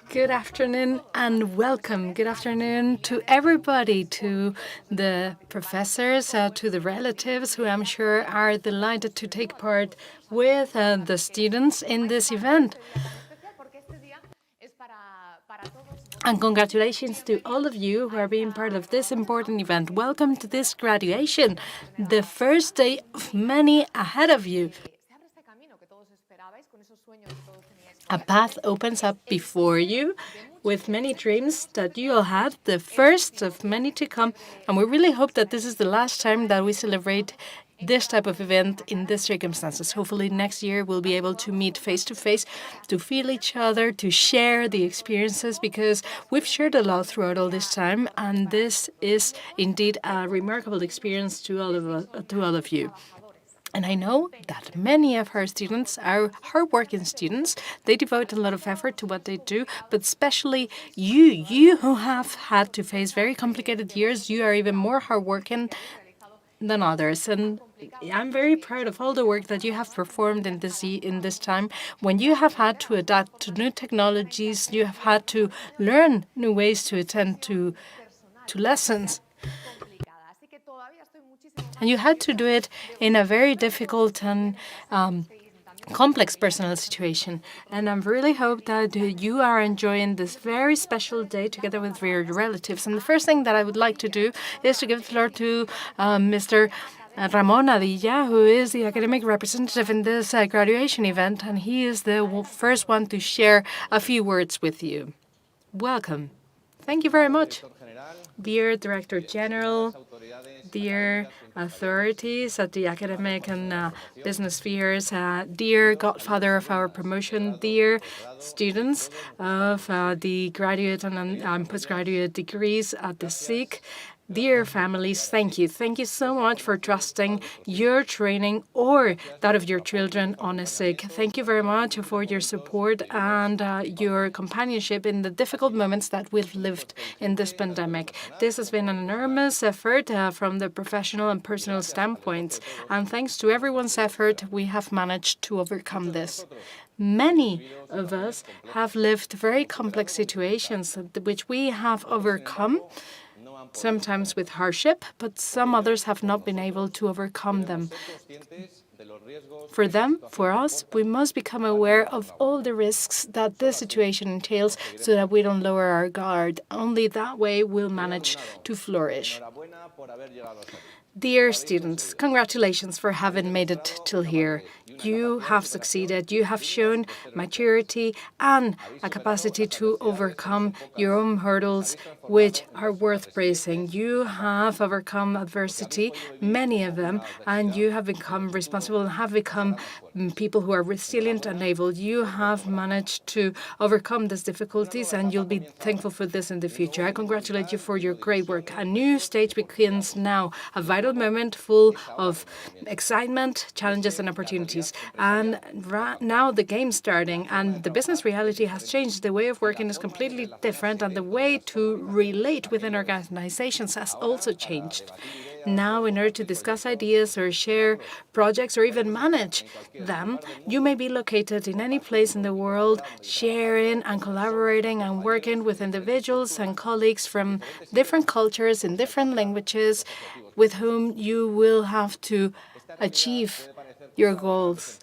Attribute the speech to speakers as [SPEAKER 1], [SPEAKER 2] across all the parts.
[SPEAKER 1] Good afternoon and welcome. Good afternoon to everybody, to the professors, to the relatives who I'm sure are delighted to take part with the students in this event. And congratulations to all of you who are being part of this important event. Welcome to this graduation, the first day of many ahead of you. A path opens up before you with many dreams that you all had, the first of many to come. And we really hope that this is the last time that we celebrate this type of event in these circumstances. Hopefully next year we'll be able to meet face to face, to feel each other, to share the experiences, because we've shared a lot throughout all this time, and this is indeed a remarkable experience to all of you. And I know that many of our students are hardworking students. They devote a lot of effort to what they do, but especially you who have had to face very complicated years, you are even more hardworking than others. And I'm very proud of all the work that you have performed in this time when you have had to adapt to new technologies, you have had to learn new ways to attend to lessons. And you had to do it in a very difficult and complex personal situation. And I really hope that you are enjoying this very special day together with your relatives. And the first thing that I would like to do is to give the floor to Mr. Ramon Adilla, who is the academic representative in this graduation event, and he is the first one to share a few words with you. Welcome. Thank you very much. Dear Director General, dear authorities at the academic and business spheres, dear godfather of our promotion, dear students of the graduate and postgraduate degrees at the SIG, dear families, thank you. Thank you so much for trusting your training or that of your children on ESIC. Thank you very much for your support and your companionship in the difficult moments that we've lived in this pandemic. This has been an enormous effort from the professional and personal standpoints, and thanks to everyone's effort, we have managed to overcome this. Many of us have lived very complex situations which we have overcome, sometimes with hardship, but some others have not been able to overcome them. For them, for us, we must become aware of all the risks that this situation entails so that we don't lower our guard. Only that way we'll manage to flourish. Dear students, congratulations for having made it till here. You have succeeded. You have shown maturity and a capacity to overcome your own hurdles, which are worth praising. You have overcome adversity, many of them, and you have become responsible and have become people who are resilient and able. You have managed to overcome these difficulties, and you'll be thankful for this in the future. I congratulate you for your great work. A new stage begins now, a vital moment full of excitement, challenges, and opportunities. And now the game's starting, and the business reality has changed. The way of working is completely different, and the way to relate within organizations has also changed. Now, in order to discuss ideas or share projects or even manage them, you may be located in any place in the world, sharing and collaborating and working with individuals and colleagues from different cultures in different languages with whom you will have to achieve your goals.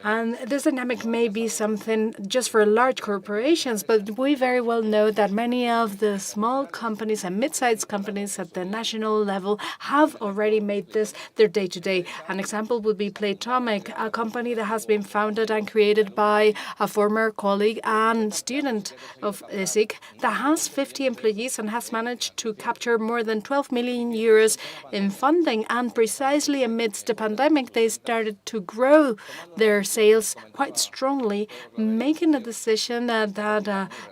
[SPEAKER 1] And this dynamic may be something just for large corporations, but we very well know that many of the small companies and mid-sized companies at the national level have already made this their day-to-day. An example would be Playtomic, a company that has been founded and created by a former colleague and student of ESIC that has 50 employees and has managed to capture more than 12 million euros in funding. And precisely amidst the pandemic, they started to grow their sales quite strongly, making a decision that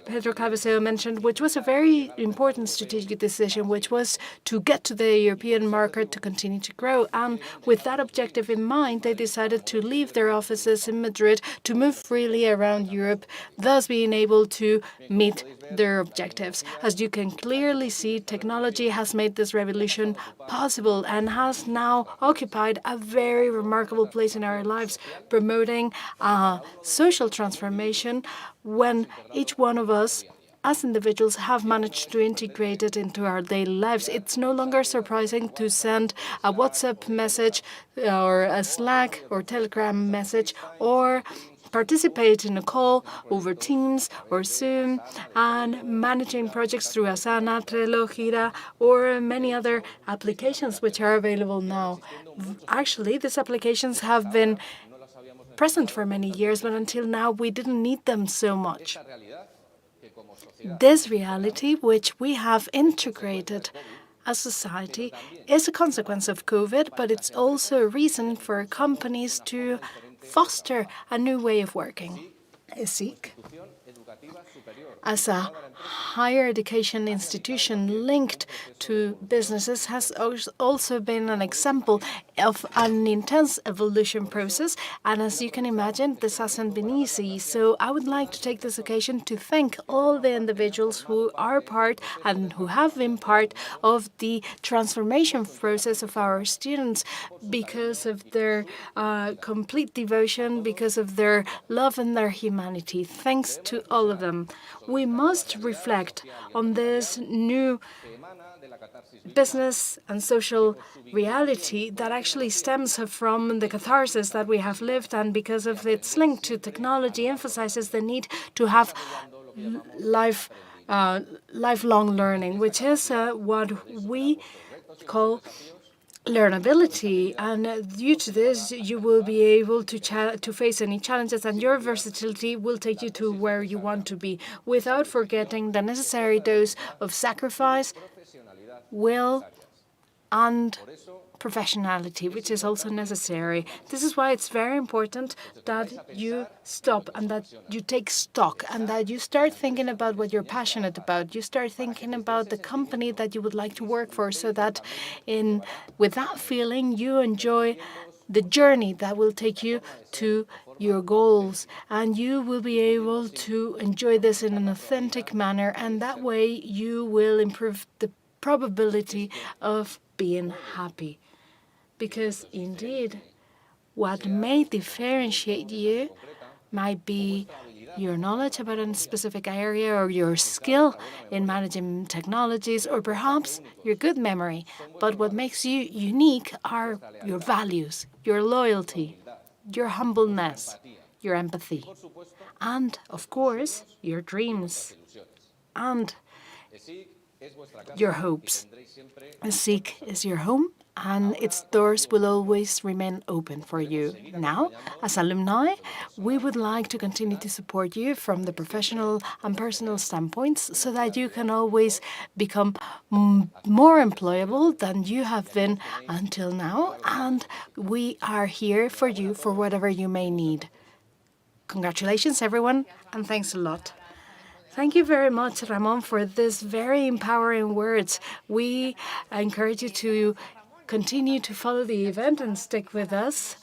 [SPEAKER 1] Pedro Cabeceo mentioned, which was a very important strategic decision, which was to get to the European market to continue to grow. And with that objective in mind, they decided to leave their offices in Madrid to move freely around Europe, thus being able to meet their objectives. As you can clearly see, technology has made this revolution possible and has now occupied a very remarkable place in our lives, promoting promoting a social transformation when each one of us as individuals have managed to integrate it into our daily lives. It's no longer surprising to send a WhatsApp message or a Slack or Telegram message or participate in a call over Teams or Zoom, and managing projects through Asana, Trello, Gira, or many other applications which are available now. Actually, these applications have been present for many years, but until now we didn't need them so much. This reality, which we have integrated as society, is a consequence of COVID, but it's also a reason for companies to foster a new way of working. esic, as a higher education institution linked to businesses, has also been an example of an intense evolution process. And as you can imagine, this hasn't been easy. So I would like to take this occasion to thank all the individuals who are part and who have been part of the transformation process of our students because of their complete devotion, because of their love and their humanity. Thanks to all of them. We must reflect on this new business and social reality that actually stems from the catharsis that we have lived, and because of its link to technology, emphasizes the need to have lifelong learning, which is what we call learnability, and due to this, you will be able to face any challenges, and your versatility will take you to where you want to be, without forgetting the necessary dose of sacrifice, will, and professionality, which is also necessary. This is why it's very important that you stop and that you take stock and that you start thinking about what you're passionate about. You start thinking about the company that you would like to work for, so that with that feeling, you enjoy the journey that will take you to your goals, and you will be able to enjoy this in an authentic manner, and that way you will improve the probability of being happy. Because indeed, what may differentiate you might be your knowledge about a specific area, or your skill in managing technologies, or perhaps your good memory. But what makes you unique are your values, your loyalty, your humbleness, your empathy, and, of course, your dreams and your hopes. esic is your home, and its doors will always remain open for you. Now, as alumni, we would like to continue to support you from the professional and personal standpoints, so that you can always become more employable than you have been until now, and we are here for you for whatever you may need. Congratulations, everyone, and thanks a lot. Thank you very much, Ramon, for this very empowering words. We encourage you to continue to follow the event and stick with us.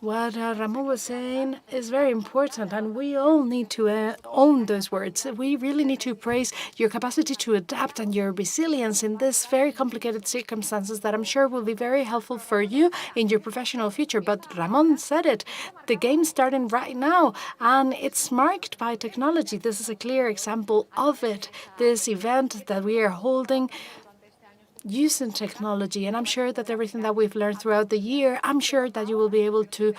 [SPEAKER 1] What Ramon was saying is very important, and we all need to own those words. We really need to praise your capacity to adapt and your resilience in this very complicated circumstances that I'm sure will be very helpful for you in your professional future. But Ramon said it, the game's starting right now, and it's marked by technology. This is a clear example of it, this event that we are holding using technology. And I'm sure that everything that we've learned throughout the year, I'm sure that you will be able to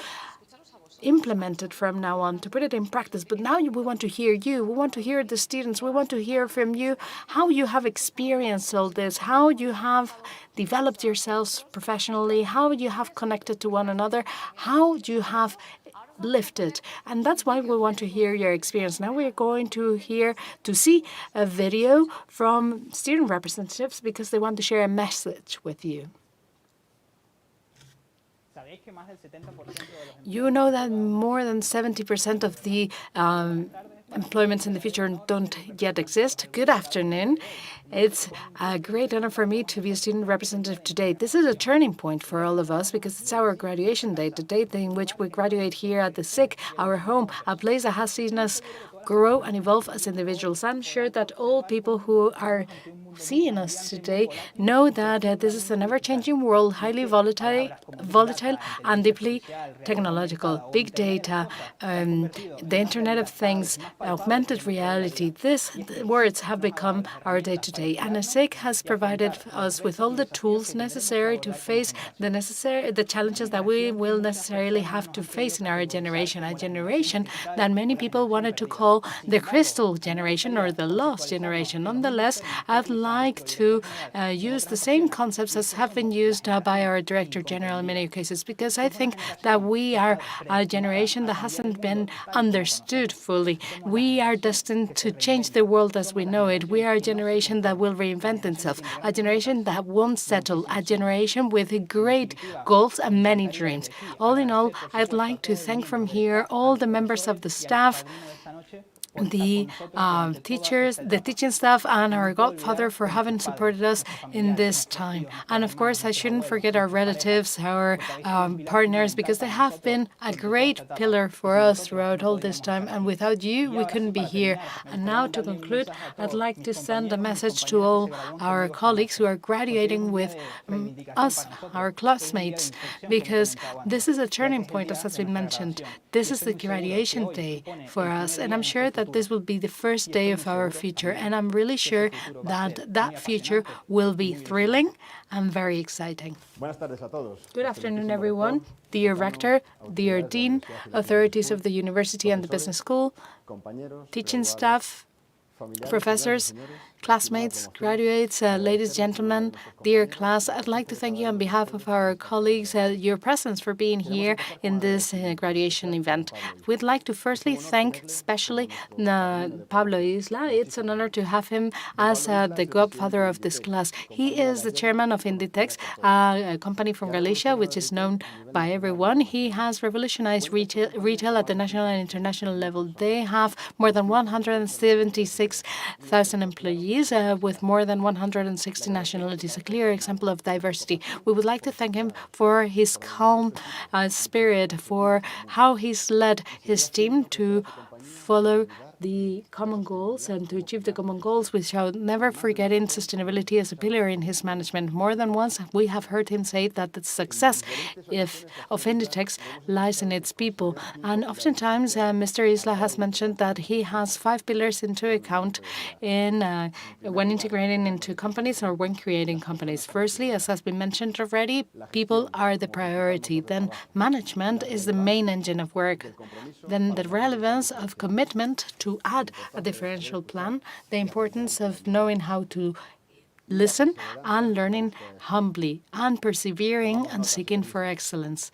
[SPEAKER 1] implement it from now on, to put it in practice. But now we want to hear you. We want to hear the students. We want to hear from you how you have experienced all this, how you have developed yourselves professionally, how you have connected to one another, how you have lifted. And that's why we want to hear your experience. Now we're going to see a video from student representatives because they want to share a message with you. You know that more than 70% of the employments in the future don't yet exist. Good afternoon. It's a great honor for me to be a student representative today. This is a turning point for all of us because it's our graduation day, the date in which we graduate here at the SIC, our home, a place that has seen us grow and evolve as individuals. I'm sure that all people who are seeing us today know that this is an ever-changing world, highly volatile and deeply technological. Big data, the Internet of Things, augmented reality. These words have become our day-to-day, and esic has provided us with all the tools necessary to face the challenges that we will necessarily have to face in our generation, a generation that many people wanted to call the crystal generation or the lost generation. Nonetheless, I'd like to use the same concepts as have been used by our Director General in many cases, because I think that we are a generation that hasn't been understood fully. We are destined to change the world as we know it. We are a generation that will reinvent itself, a generation that won't settle, a generation with great goals and many dreams. All in all, I'd like to thank from here all the members of the staff, the teachers, the teaching staff, and our godfather for having supported us in this time. And of course, I shouldn't forget our relatives, our partners, because they have been a great pillar for us throughout all this time. And without you, we couldn't be here. And now, to conclude, I'd like to send a message to all our colleagues who are graduating with us, our classmates, because this is a turning point, as has been mentioned. This is the graduation day for us, and I'm sure that this will be the first day of our future, and I'm really sure that that future will be thrilling and very exciting. Good afternoon, everyone. Dear Rector, dear Dean, authorities of the University and the Business School, teaching staff, professors, classmates, graduates, ladies and gentlemen, dear class, I'd like to thank you on behalf of our colleagues, your presence for being here in this graduation event. We'd like to firstly thank especially Pablo Isla. It's an honor to have him as the godfather of this class. He is the chairman of Inditex, a company from Galicia, which is known by everyone. He has revolutionized retail at the national and international level. They have more than 176,000 employees with more than 160 nationalities, a clear example of diversity. We would like to thank him for his calm spirit, for how he's led his team to follow the common goals and to achieve the common goals, without never forgetting sustainability as a pillar in his management. More than once, we have heard him say that the success of Inditex lies in its people. And oftentimes, Mr. Isla has mentioned that he has 5 pillars into account in when integrating into companies or when creating companies. Firstly, as has been mentioned already, people are the priority. Then management is the main engine of work. Then the relevance of commitment to add a differential plan, the importance of knowing how to listen and learning humbly and persevering and seeking for excellence.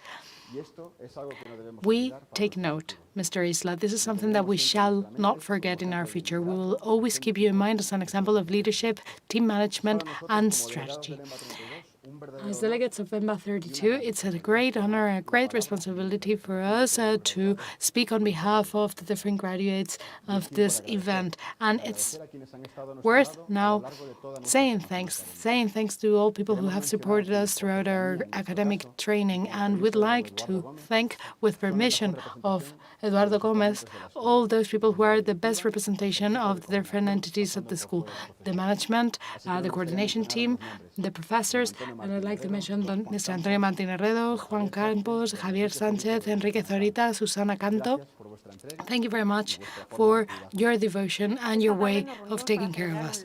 [SPEAKER 1] We take note, Mr. Isla. This is something that we shall not forget in our future. We will always keep you in mind as an example of leadership, team management, and strategy. As delegates of EMBA 32, it's a great honor and a great responsibility for us to speak on behalf of the different graduates of this event. And it's worth now saying thanks to all people who have supported us throughout our academic training. And we'd like to thank, with permission of Eduardo Gomez, all those people who are the best representation of the different entities of the school, the management, the coordination team, the professors, and I'd like to mention Mr. Antonio Martín-Herredo, Juan Campos, Javier Sánchez, Enrique Zorita, Susana Canto. Thank you very much for your devotion and your way of taking care of us.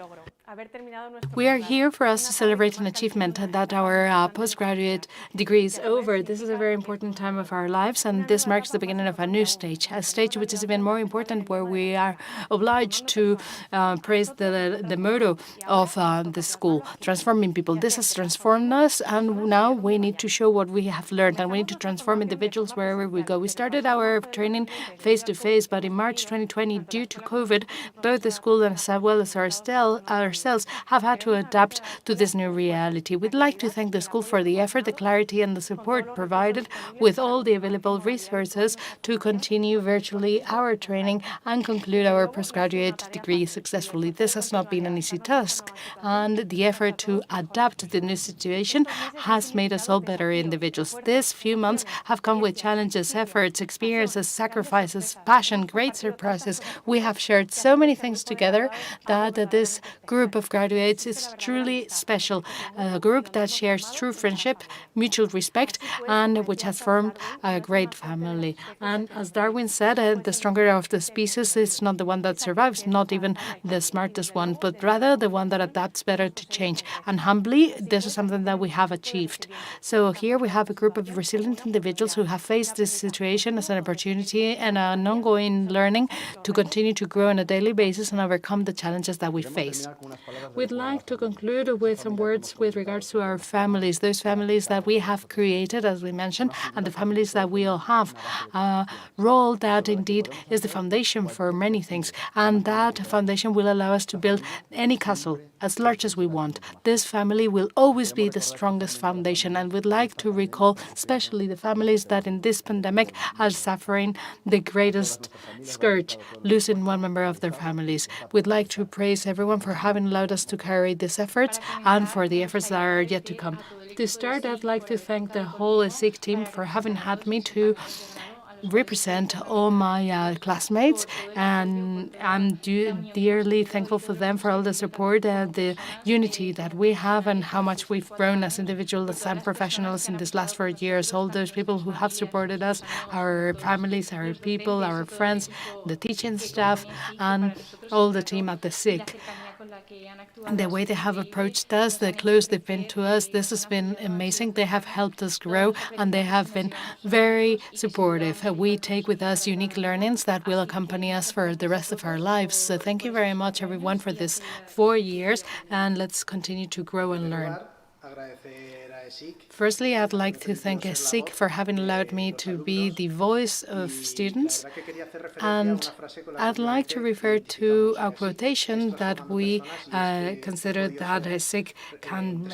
[SPEAKER 1] We are here for us to celebrate an achievement, that our postgraduate degree is over. This is a very important time of our lives, and this marks the beginning of a new stage, a stage which is even more important, where we are obliged to praise the motto of the school, transforming people. This has transformed us, and now we need to show what we have learned, and we need to transform individuals wherever we go. We started our training face-to-face, but in March 2020, due to COVID, both the school as well as ourselves have had to adapt to this new reality. We'd like to thank the school for the effort, the clarity, and the support provided with all the available resources to continue virtually our training and conclude our postgraduate degree successfully. This has not been an easy task, and the effort to adapt to the new situation has made us all better individuals. These few months have come with challenges, efforts, experiences, sacrifices, passion, great surprises. We have shared so many things together that this group of graduates is truly special, a group that shares true friendship, mutual respect, and which has formed a great family. And as Darwin said, the stronger of the species is not the one that survives, not even the smartest one, but rather the one that adapts better to change. And humbly, this is something that we have achieved. So here we have a group of resilient individuals who have faced this situation as an opportunity and an ongoing learning to continue to grow on a daily basis and overcome the challenges that we face. We'd like to conclude with some words with regards to our families, those families that we have created, as we mentioned, and the families that we all have. A role that indeed is the foundation for many things, and that foundation will allow us to build any castle as large as we want. This family will always be the strongest foundation, and we'd like to recall especially the families that in this pandemic are suffering the greatest scourge, losing one member of their families. We'd like to praise everyone for having allowed us to carry these efforts and for the efforts that are yet to come. To start, I'd like to thank the whole ESIC team for having had me to represent all my classmates, and I'm dearly thankful for them for all the support and the unity that we have and how much we've grown as individuals and professionals in these last 4 years. All those people who have supported us, our families, our people, our friends, the teaching staff, and all the team at the SIC. The way they have approached us, the close they've been to us, this has been amazing. They have helped us grow, and they have been very supportive. We take with us unique learnings that will accompany us for the rest of our lives. So thank you very much, everyone, for this 4 years, and let's continue to grow and learn. Firstly, I'd like to thank ESIC for having allowed me to be the voice of students, and I'd like to refer to a quotation that we consider that ESIC can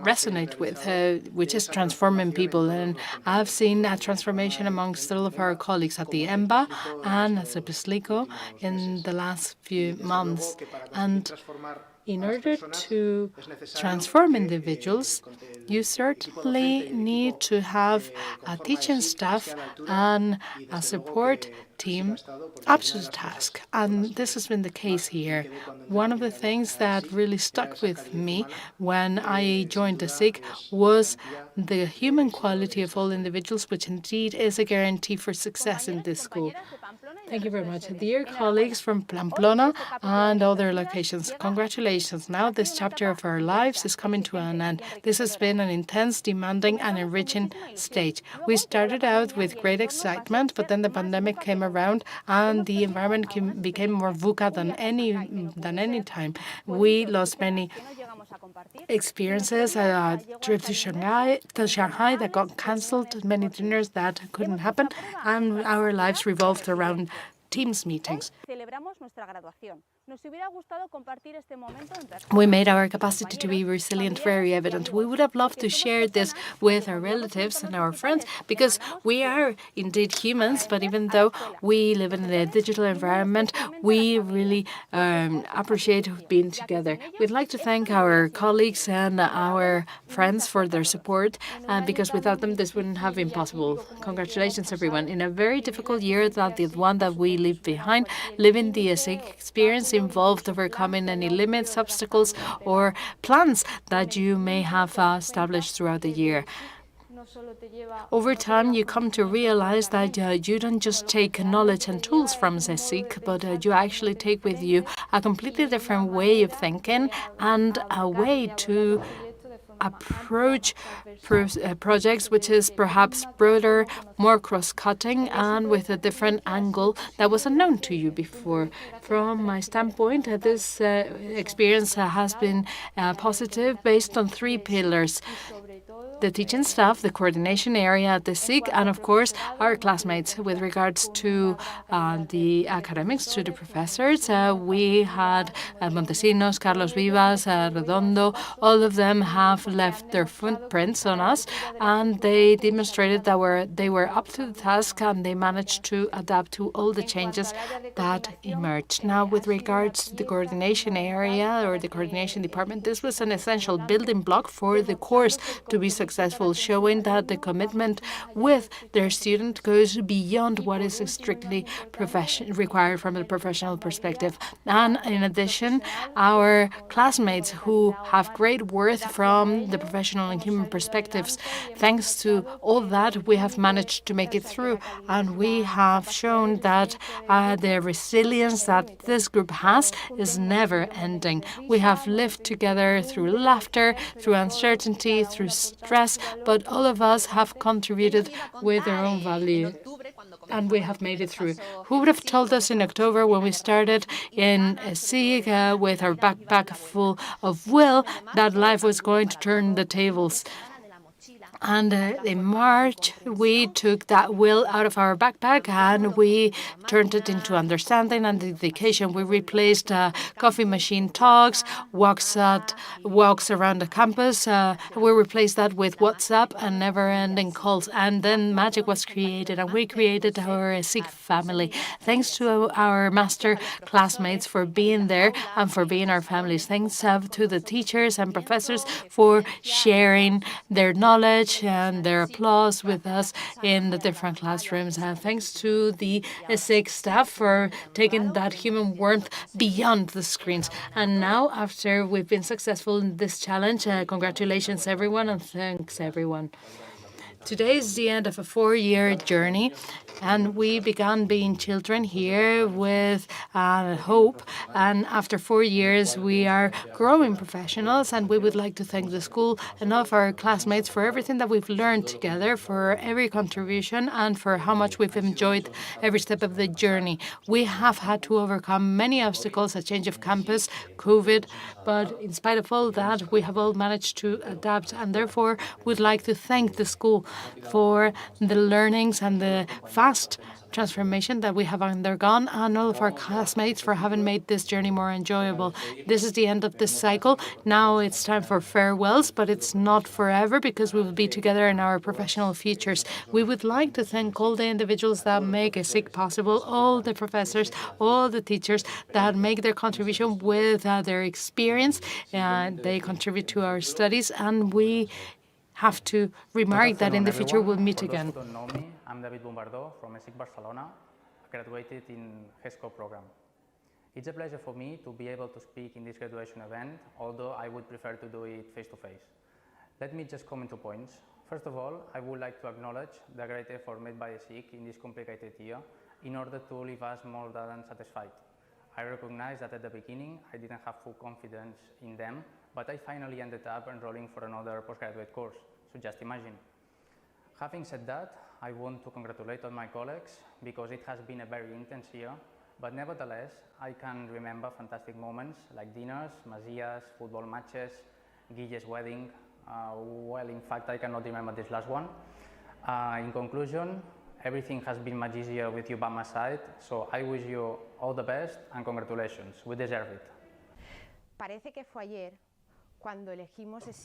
[SPEAKER 1] resonate with, which is transforming people. And I've seen a transformation amongst all of our colleagues at the EMBA and at the PSLICO in the last few months. And in order to transform individuals, you certainly need to have a teaching staff and a support team up to the task. And this has been the case here. One of the things that really stuck with me when I joined the SIC was the human quality of all individuals, which indeed is a guarantee for success in this school. Thank you very much. Dear colleagues from Pamplona and other locations, congratulations. Now this chapter of our lives is coming to an end. This has been an intense, demanding, and enriching stage. We started out with great excitement, but then the pandemic came around and the environment became more VUCA than any time. We lost many experiences, a trip to Shanghai that got cancelled, many dinners that couldn't happen, and our lives revolved around Teams meetings. We made our capacity to be resilient very evident. We would have loved to share this with our relatives and our friends because we are indeed humans, but even though we live in a digital environment, we really appreciate being together. We'd like to thank our colleagues and our friends for their support, because without them this wouldn't have been possible. Congratulations, everyone. In a very difficult year, that the one that we leave behind, living the ESIC experience involved overcoming any limits, obstacles, or plans that you may have established throughout the year. Over time, you come to realize that you don't just take knowledge and tools from ESIC, but you actually take with you a completely different way of thinking and a way to approach projects which is perhaps broader, more cross-cutting, and with a different angle that was unknown to you before. From my standpoint, this experience has been positive based on 3 pillars: the teaching staff, the coordination area at the SIC, and of course our classmates. With regards to the academics, to the professors, we had Montesinos, Carlos Vivas, Redondo. All of them have left their footprints on us, and they demonstrated that they were up to the task and they managed to adapt to all the changes that emerged. Now, with regards to the coordination area or the coordination department, this was an essential building block for the course to be successful. successful, showing that the commitment with their student goes beyond what is strictly required from a professional perspective. And in addition, our classmates who have great worth from the professional and human perspectives, thanks to all that, we have managed to make it through. And we have shown that the resilience that this group has is never ending. We have lived together through laughter, through uncertainty, through stress, but all of us have contributed with their own value. And we have made it through. Who would have told us in October when we started in esic with our backpack full of will that life was going to turn the tables? And in March, we took that will out of our backpack and we turned it into understanding and dedication. We replaced coffee machine talks, walks around the campus. We replaced that with WhatsApp and never-ending calls. And then magic was created, and we created our esic family. Thanks to our master classmates for being there and for being our families. Thanks to the teachers and professors for sharing their knowledge and their applause with us in the different classrooms. Thanks to the esic staff for taking that human warmth beyond the screens. And now, after we've been successful in this challenge, congratulations everyone and thanks everyone. Today is the end of a 4-year journey, and we began being children here with hope. And after 4 years, we are growing professionals, and we would like to thank the school and all of our classmates for everything that we've learned together, for every contribution, and for how much we've enjoyed every step of the journey. We have had to overcome many obstacles, a change of campus, COVID, but in spite of all that, we have all managed to adapt, and therefore would like to thank the school for the learnings and the fast transformation that we have undergone, and all of our classmates for having made this journey more enjoyable. This is the end of this cycle. Now it's time for farewells, but it's not forever because we will be together in our professional futures. We would like to thank all the individuals that make esic possible, all the professors, all the teachers that make their contribution with their experience. They contribute to our studies, and we have to remark that in the future we'll meet again.
[SPEAKER 2] I'm Bombardo from esic Barcelona, graduated in HESCO program. It's a pleasure for me to be able to speak in this graduation event, although I would prefer to do it face-to-face. Let me just comment 2 points. First of all, I would like to acknowledge the great effort made by esic in this complicated year in order to leave us more than satisfied. I recognize that at the beginning I didn't have full confidence in them, but I finally ended up enrolling for another postgraduate course, so just imagine. Having said that, I want to congratulate all my colleagues because it has been a very intense year, but nevertheless, I can remember fantastic moments like dinners, mazillas, football matches, Guille's wedding. Well, in fact, I cannot remember this last one. In conclusion, everything has been much easier with you by my side, so I wish you all the best and congratulations. We deserve it.
[SPEAKER 3] Parece que fue ayer.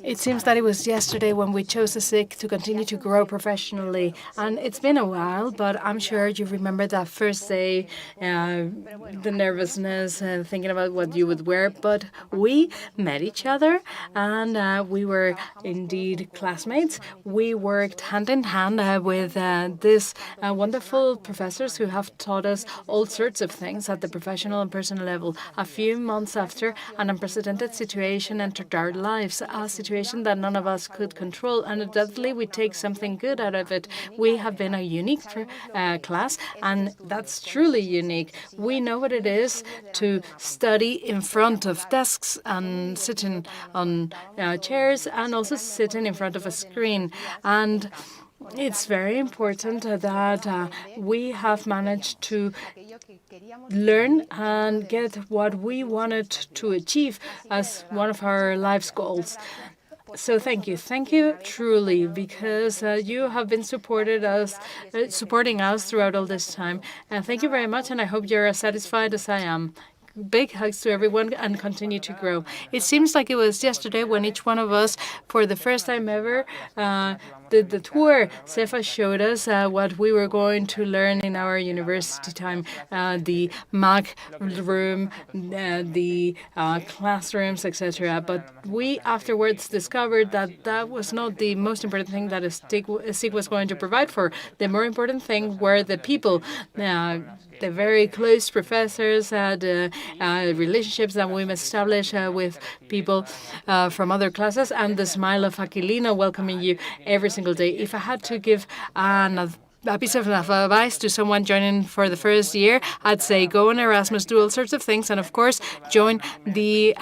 [SPEAKER 1] It seems that it was yesterday when we chose esic to continue to grow professionally. And it's been a while, but I'm sure you remember that first day, the nervousness, thinking about what you would wear. But we met each other, and we were indeed classmates. We worked hand in hand with these wonderful professors who have taught us all sorts of things at the professional and personal level. A few months after, an unprecedented situation entered our lives, a situation that none of us could control, and undoubtedly we take something good out of it. We have been a unique class, and that's truly unique. We know what it is to study in front of desks and sitting on chairs and also sitting in front of a screen. And it's very important that we have managed to learn and get what we wanted to achieve as one of our life's goals. So thank you truly, because you have been supporting us throughout all this time. Thank you very much, and I hope you're as satisfied as I am. Big hugs to everyone and continue to grow. It seems like it was yesterday when each one of us, for the first time ever, did the tour, Cefa showed us what we were going to learn in our university time, the Mac room, the classrooms, etc. But we afterwards discovered that that was not the most important thing that esic was going to provide for. The more important thing were the people, the very close professors, the relationships that we establish with people from other classes, and the smile of Aquilino welcoming you every single day. If I had to give a piece of advice to someone joining for the first year, I'd say go on Erasmus, do all sorts of things, and of course join the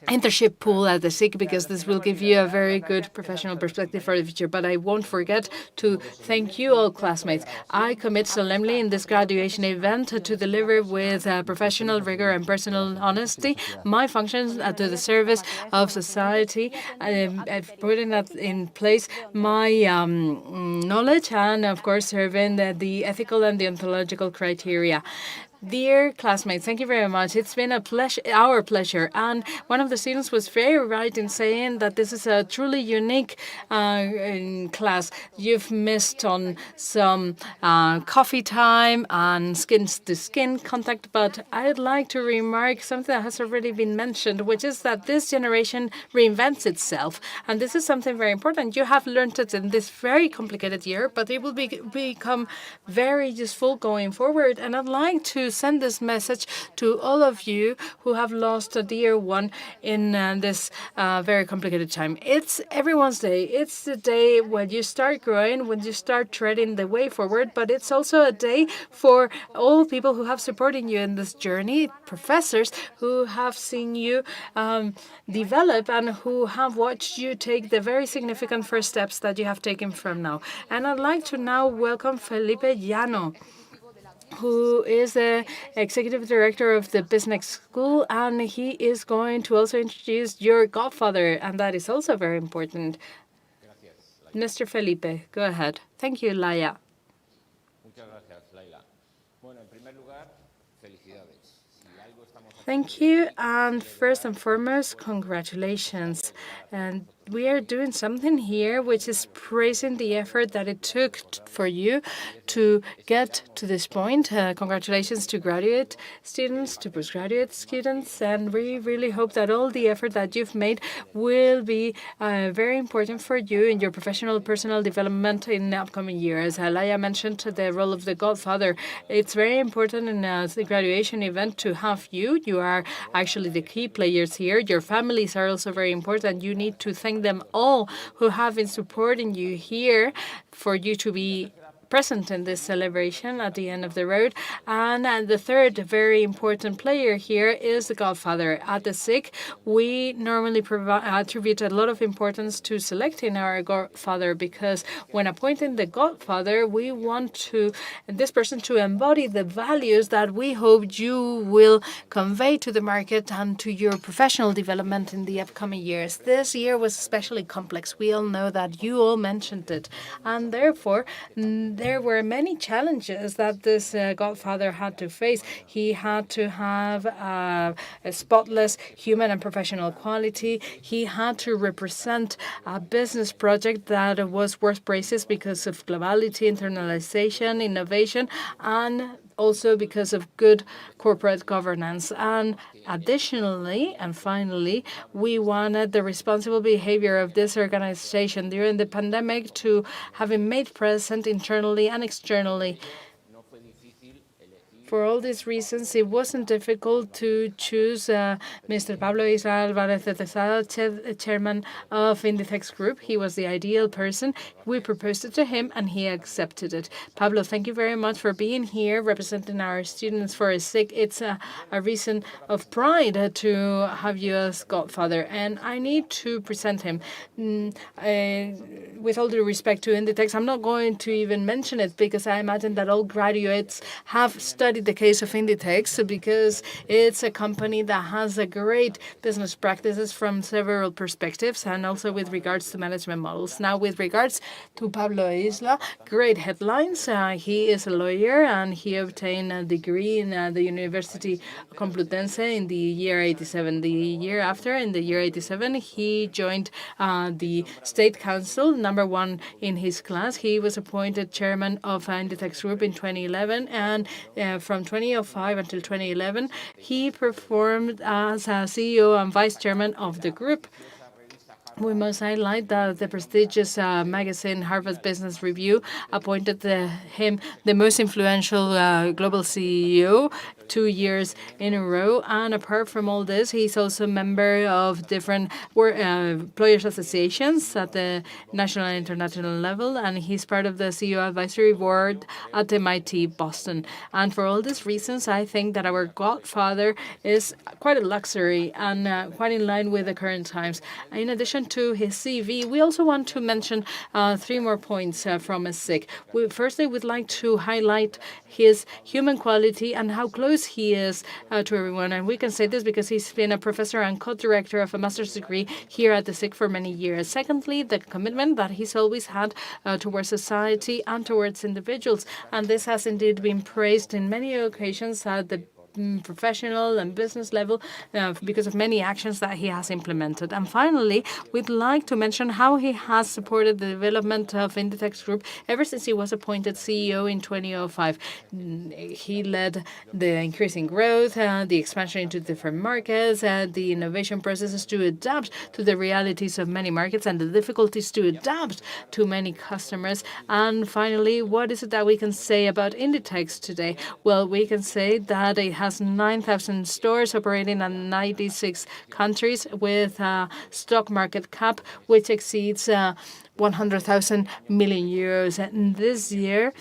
[SPEAKER 1] internship pool at the SIG, because this will give you a very good professional perspective for the future. But I won't forget to thank you all, classmates. I commit solemnly in this graduation event to deliver with professional rigor and personal honesty my functions to the service of society. I've put in place my knowledge and, of course, serving the ethical and the ontological criteria. Dear classmates, thank you very much. It's been our pleasure. And one of the students was very right in saying that this is a truly unique class. You've missed on some coffee time and skin-to-skin contact, but I'd like to remark something that has already been mentioned, which is that this generation reinvents itself. And this is something very important. You have learned it in this very complicated year, but it will become very useful going forward. And I'd like to send this message to all of you who have lost a dear one in this very complicated time. It's everyone's day. It's the day when you start growing, when you start treading the way forward, but it's also a day for all people who have supported you in this journey, professors who have seen you develop and who have watched you take the very significant first steps that you have taken from now. And I'd like to now welcome Felipe Llano, who is the executive director of the Business School, and he is going to also introduce your godfather, and that is also very important. Mr. Felipe, go ahead. Thank you, Laia. Thank you, and first and foremost, congratulations. And we are doing something here which is praising the effort that it took for you to get to this point. Congratulations to graduate students, to postgraduate students, and we really hope that all the effort that you've made will be very important for you in your professional, personal development in the upcoming years. Laia mentioned the role of the godfather. It's very important in the graduation event to have you. You are actually the key players here. Your families are also very important. You need to thank them all who have been supporting you here for you to be present in this celebration at the end of the road. And the third very important player here is the godfather. At the SIG, we normally attribute a lot of importance to selecting our godfather, because when appointing the godfather, we want this person to embody the values that we hope you will convey to the market and to your professional development in the upcoming years. This year was especially complex. We all know that. You all mentioned it. And therefore, there were many challenges that this godfather had to face. He had to have a spotless human and professional quality. He had to represent a business project that was worth praises because of globality, internalization, innovation, and also because of good corporate governance. And additionally, and finally, we wanted the responsible behavior of this organization during the pandemic to have been made present internally and externally. For all these reasons, it wasn't difficult to choose Mr. Pablo Isla Álvarez de Tesada, chairman of Inditex Group. He was the ideal person. We proposed it to him, and he accepted it. Pablo, thank you very much for being here, representing our students for esic. It's a reason of pride to have you as godfather, and I need to present him. With all due respect to Inditex, I'm not going to even mention it, because I imagine that all graduates have studied the case of Inditex because it's a company that has a great business practices from several perspectives and also with regards to management models. Now, with regards to Pablo Isla, great headlines. He is a lawyer and he obtained a degree in the University Complutense in the year 87. The year after, in the year 87, he joined the State Council, #1 in his class. He was appointed chairman of Inditex Group in 2011, and from 2005 until 2011, he performed as a CEO and vice chairman of the group. We must highlight that the prestigious magazine Harvard Business Review appointed him the most influential global CEO 2 years in a row. And apart from all this, he's also a member of different employers associations at the national and international level, and he's part of the CEO advisory board at MIT Boston. And for all these reasons, I think that our godfather is quite a luxury and quite in line with the current times. In addition to his CV, we also want to mention 3 more points from esic. Firstly, we'd like to highlight his human quality and how close he is to everyone. And we can say this because he's been a professor and co-director of a master's degree here at esic for many years. Secondly, the commitment that he's always had towards society and towards individuals. And this has indeed been praised in many occasions at the professional and business level because of many actions that he has implemented. And finally, we'd like to mention how he has supported the development of Inditex Group ever since he was appointed CEO in 2005. He led the increasing growth, the expansion into different markets, the innovation processes to adapt to the realities of many markets and the difficulties to adapt to many customers. And finally, what is it that we can say about Inditex today? Well, we can say that it has 9,000 stores operating in 96 countries with a stock market cap which exceeds 100,000 million euros. And this year,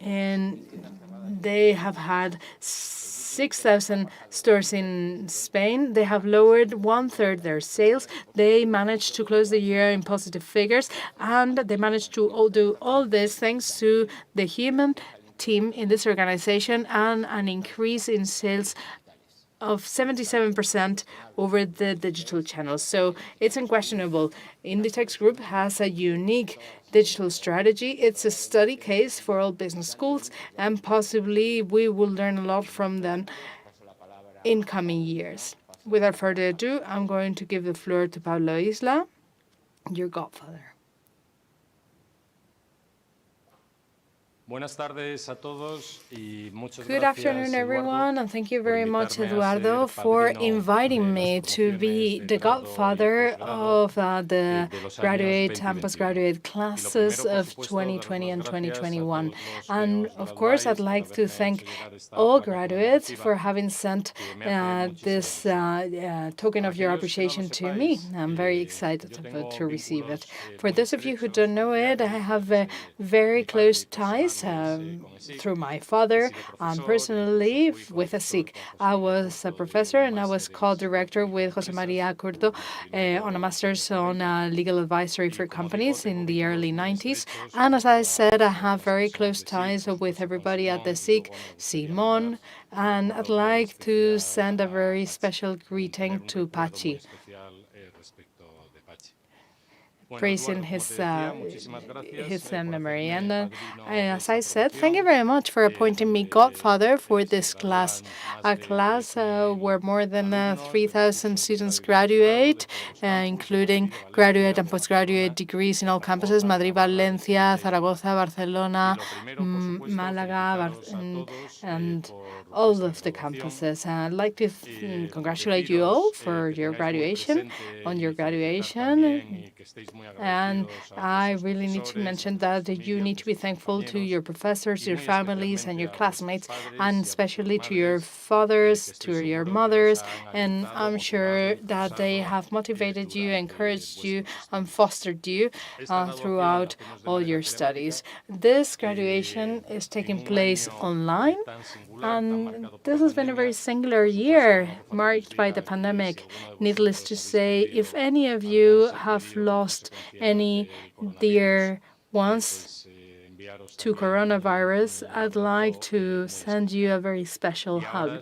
[SPEAKER 1] they have had 6,000 stores in Spain. They have lowered 1/3 their sales. They managed to close the year in positive figures, and they managed to do all this thanks to the human team in this organization and an increase in sales of 77% over the digital channels. So it's unquestionable. Inditex Group has a unique digital strategy. It's a study case for all business schools, and possibly we will learn a lot from them in coming years. Without further ado, I'm going to give the floor to Pablo Isla, your godfather. Good afternoon, everyone, and thank you very much, Eduardo, for inviting me to be the godfather of the graduate and postgraduate classes of 2020 and 2021. And of course, I'd like to thank all graduates for having sent this token of your appreciation to me. I'm very excited to receive it. For those of you who don't know it, I have very close ties through my father and personally with esic. I was a professor and I was co-director with José María Curto on a master's on legal advisory for companies in the early 90s. And as I said, I have very close ties with everybody at esic, Simon, and I'd like to send a very special greeting to Pachi, praising his memory. And as I said, thank you very much for appointing me godfather for this class, a class where more than 3,000 students graduate, including graduate and postgraduate degrees in all campuses: Madrid, Valencia, Zaragoza, Barcelona, Málaga, and all of the campuses. I'd like to congratulate you all for your graduation, on your graduation. And I really need to mention that you need to be thankful to your professors, your families, and your classmates, and especially to your fathers, to your mothers. And I'm sure that they have motivated you, encouraged you, and fostered you throughout all your studies. This graduation is taking place online, and this has been a very singular year marked by the pandemic. Needless to say, if any of you have lost any dear ones to coronavirus, I'd like to send you a very special hug.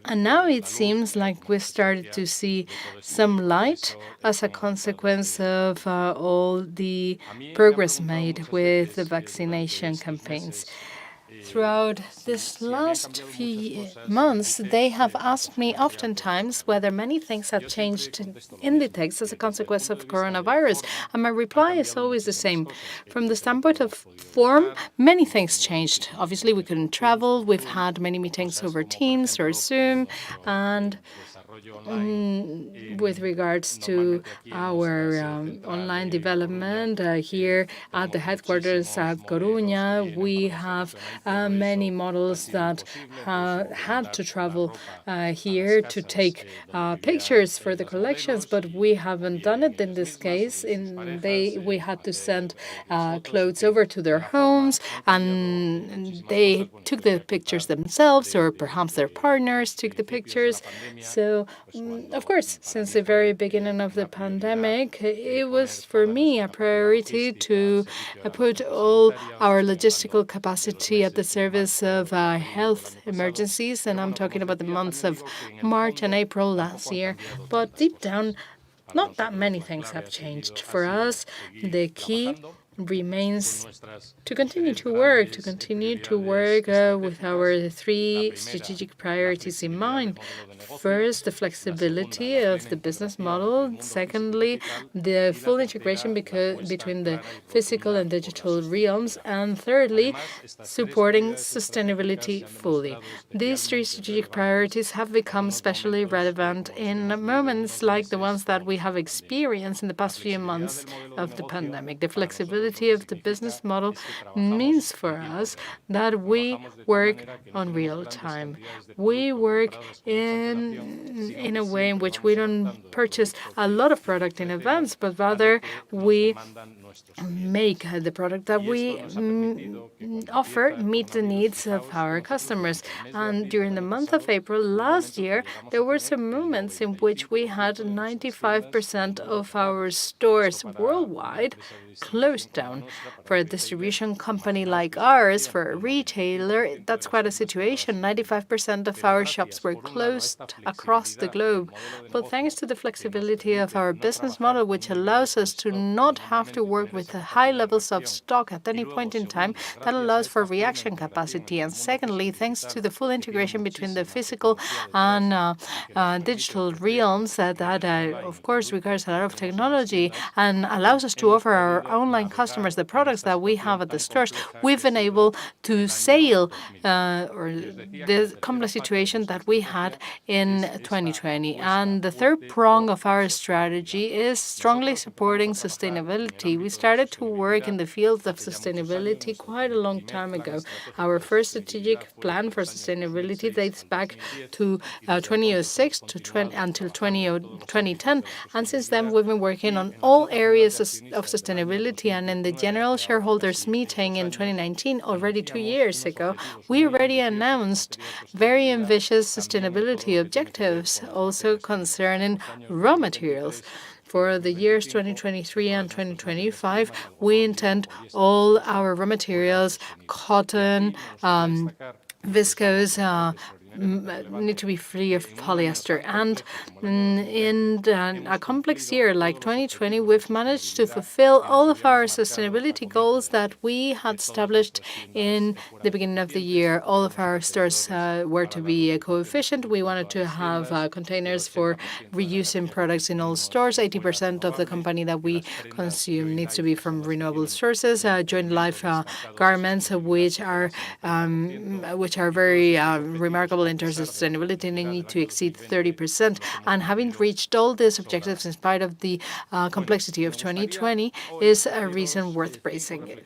[SPEAKER 1] And now it seems like we started to see some light as a consequence of all the progress made with the vaccination campaigns. Throughout this last few months, they have asked me oftentimes whether many things have changed in the text as a consequence of coronavirus. And my reply is always the same. From the standpoint of form, many things changed. Obviously, we couldn't travel. We've had many meetings over Teams or Zoom. And with regards to our online development here at the headquarters at Coruña, we have many models that had to travel here to take pictures for the collections, but we haven't done it in this case. We had to send clothes over to their homes, and they took the pictures themselves, or perhaps their partners took the pictures. So, of course, since the very beginning of the pandemic, it was for me a priority to put all our logistical capacity at the service of health emergencies, and I'm talking about the months of March and April last year. But deep down, not that many things have changed. For us, the key remains to continue to work with our three strategic priorities in mind. First, the flexibility of the business model. Secondly, the full integration between the physical and digital realms. And thirdly, supporting sustainability fully. These three strategic priorities have become especially relevant in moments like the ones that we have experienced in the past few months of the pandemic. The flexibility of the business model means for us that we work on real time. We work in a way in which we don't purchase a lot of product in advance, but rather we make the product that we offer meet the needs of our customers. And during the month of April last year, there were some moments in which we had 95% of our stores worldwide closed down. For a distribution company like ours, for a retailer, that's quite a situation. 95% of our shops were closed across the globe. But thanks to the flexibility of our business model, which allows us to not have to work with high levels of stock at any point in time, that allows for reaction capacity. And secondly, thanks to the full integration between the physical and digital realms, that of course requires a lot of technology and allows us to offer our online customers the products that we have at the stores, we've been able to sail the complex situation that we had in 2020. And the third prong of our strategy is strongly supporting sustainability. We started to work in the field of sustainability quite a long time ago. Our first strategic plan for sustainability dates back to 2006 until 2010. And since then, we've been working on all areas of sustainability. And in the general shareholders meeting in 2019, already 2 years ago, we already announced very ambitious sustainability objectives, also concerning raw materials. For the years 2023 and 2025, we intend all our raw materials, cotton, viscose, need to be free of polyester. And in a complex year like 2020, we've managed to fulfill all of our sustainability goals that we had established in the beginning of the year. All of our stores were to be eco-efficient. We wanted to have containers for reusing products in all stores. 80% of the company that we consume needs to be from renewable sources. Joint life garments, which are very remarkable in terms of sustainability, and they need to exceed 30%. And having reached all these objectives in spite of the complexity of 2020 is a reason worth praising.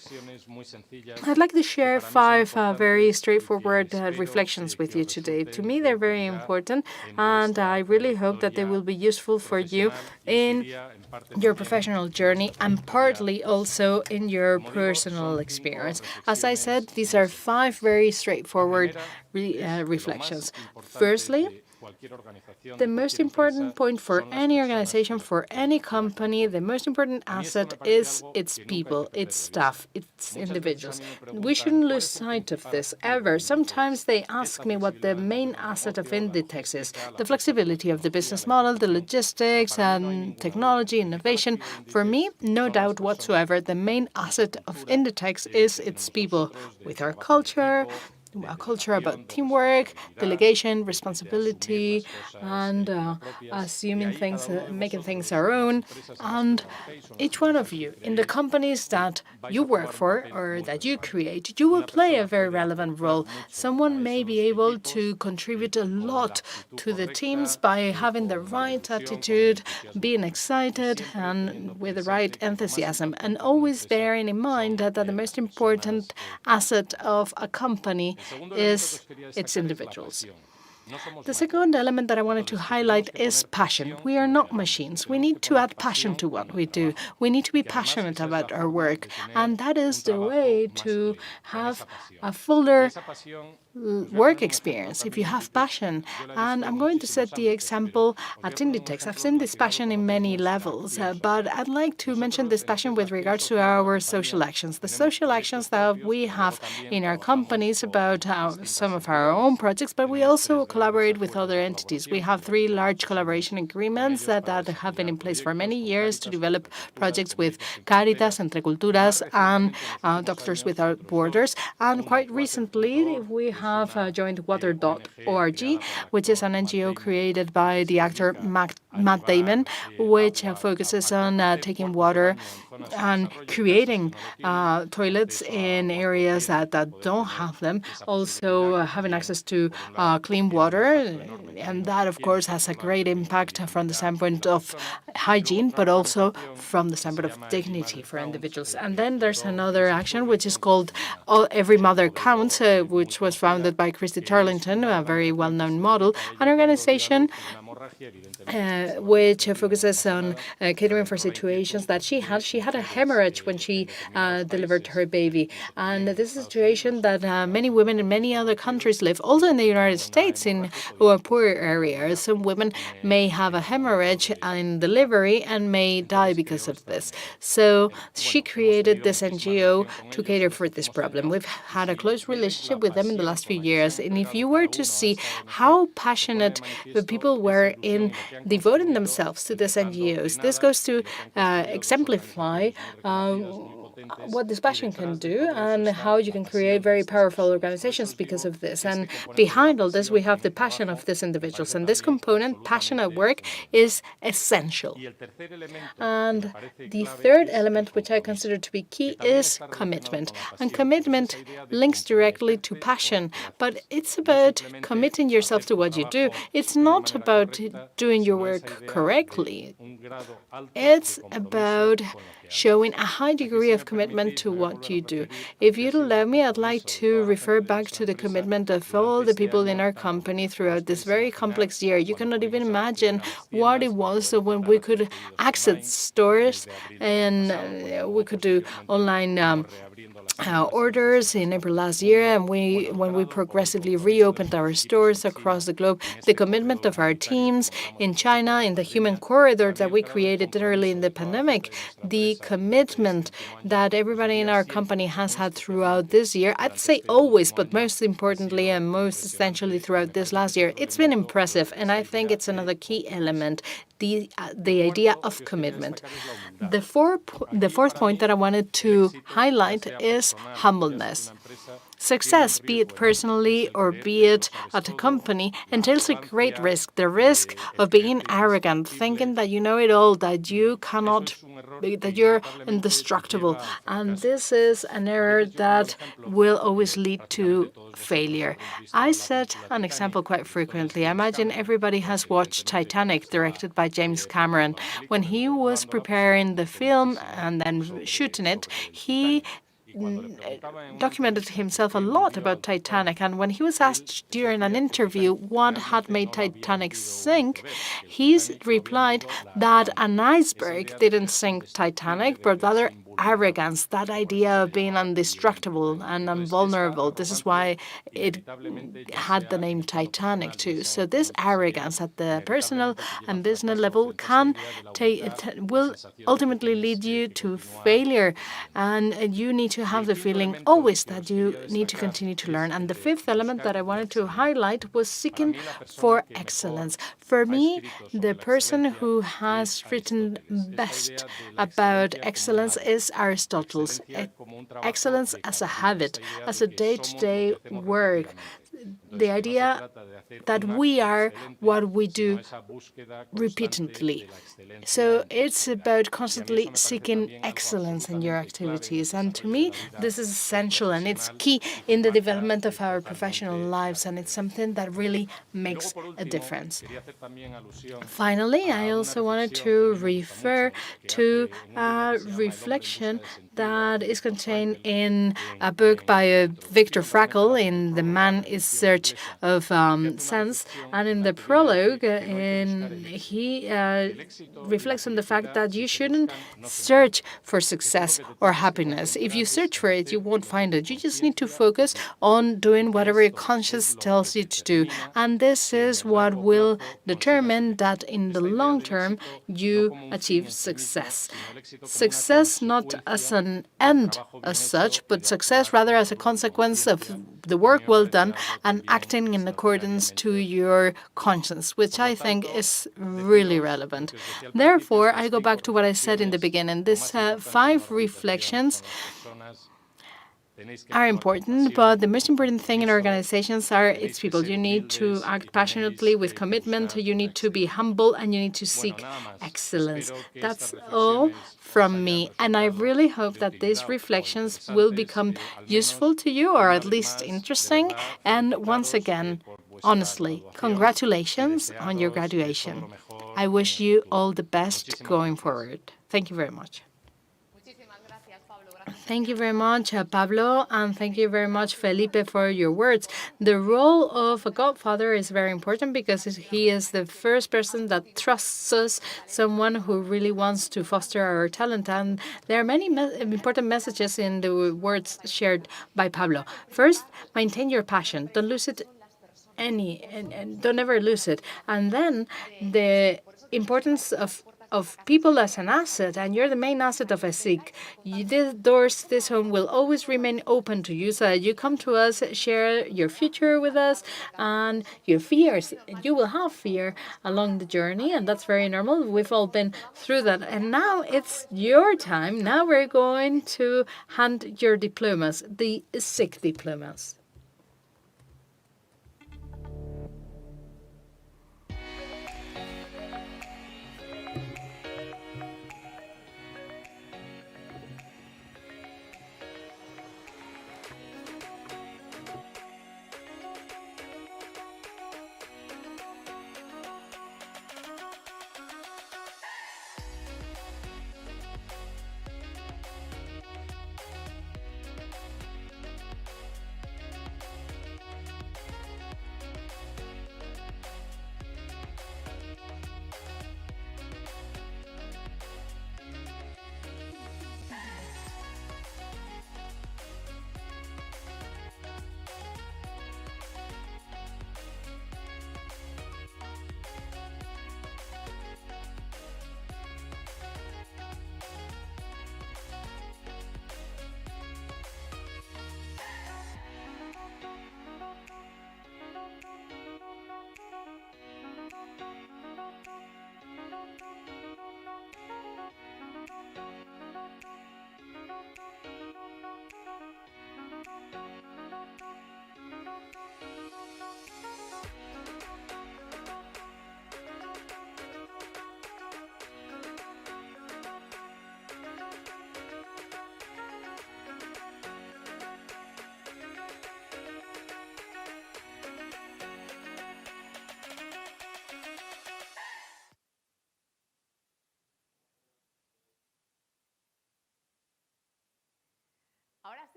[SPEAKER 1] I'd like to share 5 very straightforward reflections with you today. To me, they're very important, and I really hope that they will be useful for you in your professional journey and partly also in your personal experience. As I said, these are 5 very straightforward reflections. Firstly, The most important point for any organization, for any company, the most important asset is its people, its staff, its individuals. We shouldn't lose sight of this ever. Sometimes they ask me what the main asset of Inditex is. The flexibility of the business model, the logistics and technology, innovation. For me, no doubt whatsoever, the main asset of Inditex is its people, with our culture, a culture about teamwork, delegation, responsibility, and assuming things, making things our own. And each one of you, in the companies that you work for or that you create, you will play a very relevant role. Someone may be able to contribute a lot to the teams by having the right attitude, being excited, and with the right enthusiasm. And always bearing in mind that the most important asset of a company is its individuals. The second element that I wanted to highlight is passion. We are not machines. We need to add passion to what we do. We need to be passionate about our work. And that is the way to have a fuller work experience, if you have passion. And I'm going to set the example at Inditex. I've seen this passion in many levels, but I'd like to mention this passion with regards to our social actions. The social actions that we have in our companies about some of our own projects, but we also collaborate with other entities. We have 3 large collaboration agreements that have been in place for many years to develop projects with Caritas, Entre Culturas, and Doctors Without Borders. And quite recently, we have joined water.org, which is an NGO created by the actor Matt Damon, which focuses on taking water and creating toilets in areas that don't have them, also having access to clean water. And that, of course, has a great impact from the standpoint of hygiene, but also from the standpoint of dignity for individuals. And then there's another action, which is called Every Mother Counts, which was founded by Christy Turlington, a very well-known model, an organization which focuses on catering for situations that she had. She had a hemorrhage when she delivered her baby. And this is a situation that many women in many other countries live, also in the United States, in poorer areas. Some women may have a hemorrhage in delivery and may die because of this. So she created this NGO to cater for this problem. We've had a close relationship with them in the last few years. And if you were to see how passionate the people were in devoting themselves to these NGOs, this goes to exemplify what this passion can do and how you can create very powerful organizations because of this. And behind all this, we have the passion of these individuals. And this component, passion at work, is essential. And the third element, which I consider to be key, is commitment. And commitment links directly to passion, but it's about committing yourself to what you do. It's not about doing your work correctly. It's about showing a high degree of commitment to what you do. If you'd allow me, I'd like to refer back to the commitment of all the people in our company throughout this very complex year. You cannot even imagine what it was when we could access stores and we could do online orders in April last year, and when we progressively reopened our stores across the globe, the commitment of our teams in China, in the human corridor that we created early in the pandemic, the commitment that everybody in our company has had throughout this year, I'd say always, but most importantly and most essentially throughout this last year, it's been impressive, and I think it's another key element. The idea of commitment. The fourth point that I wanted to highlight is humbleness. Success, be it personally or be it at a company, entails a great risk. The risk of being arrogant, thinking that you know it all, that you cannot, that you're indestructible. And this is an error that will always lead to failure. I set an example quite frequently. I imagine everybody has watched Titanic, directed by James Cameron. When he was preparing the film and then shooting it, he documented himself a lot about Titanic, and when he was asked during an interview what had made Titanic sink, he replied that an iceberg didn't sink Titanic, but rather arrogance, that idea of being indestructible and invulnerable. This is why it had the name Titanic too. So this arrogance at the personal and business level will ultimately lead you to failure, and you need to have the feeling always that you need to continue to learn. And the fifth element that I wanted to highlight was seeking for excellence. For me, the person who has written best about excellence is Aristotle. Excellence as a habit, as a day-to-day work. The idea that we are what we do repeatedly. So it's about constantly seeking excellence in your activities. And to me, this is essential and it's key in the development of our professional lives, and it's something that really makes a difference. Finally, I also wanted to refer to a reflection that is contained in a book by Viktor Frankl in The Man is Search of Sense. And in the prologue, he reflects on the fact that you shouldn't search for success or happiness. If you search for it, you won't find it. You just need to focus on doing whatever your conscience tells you to do. And this is what will determine that in the long term you achieve success. Success not as an end as such, but success rather as a consequence of the work well done and acting in accordance to your conscience, which I think is really relevant. Therefore, I go back to what I said in the beginning. These 5 reflections are important, but the most important thing in organizations are its people. You need to act passionately with commitment, you need to be humble, and you need to seek excellence. That's all from me, and I really hope that these reflections will become useful to you, or at least interesting. And once again, honestly, congratulations on your graduation. I wish you all the best going forward. Thank you very much. Thank you very much, Pablo, and thank you very much, Felipe, for your words. The role of a godfather is very important because he is the first person that trusts us, someone who really wants to foster our talent. And there are many important messages in the words shared by Pablo. First, maintain your passion. Don't lose it and don't ever lose it. And then the importance of people as an asset, and you're the main asset of ESIC. This home will always remain open to you, so that you come to us, share your future with us, and your fears. You will have fear along the journey, and that's very normal. We've all been through that. And now it's your time. Now we're going to hand your diplomas, the ESIC diplomas.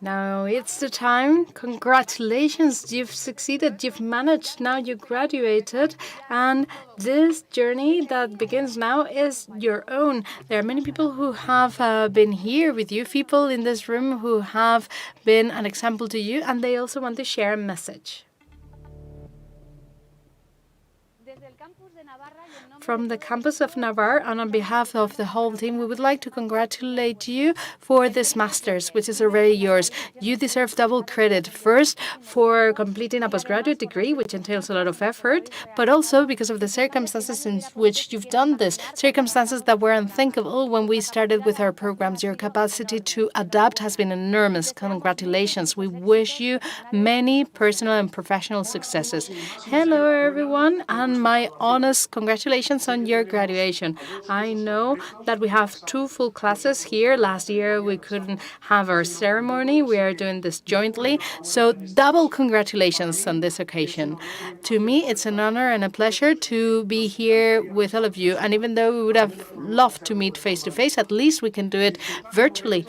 [SPEAKER 1] Now it's the time. Congratulations, you've succeeded, you've managed, now you graduated, and this journey that begins now is your own. There are many people who have been here with you, people in this room who have been an example to you, and they also want to share a message. From the campus of Navarre and on behalf of the whole team, we would like to congratulate you for this master's, which is already yours. You deserve double credit. First, for completing a postgraduate degree, which entails a lot of effort, but also because of the circumstances in which you've done this, circumstances that were unthinkable when we started with our programs. Your capacity to adapt has been enormous. Congratulations. We wish you many personal and professional successes. Hello, everyone, and my honest congratulations on your graduation. I know that we have 2 full classes here. Last year we couldn't have our ceremony. We are doing this jointly. So double congratulations on this occasion. To me, it's an honor and a pleasure to be here with all of you. And even though we would have loved to meet face to face, at least we can do it virtually.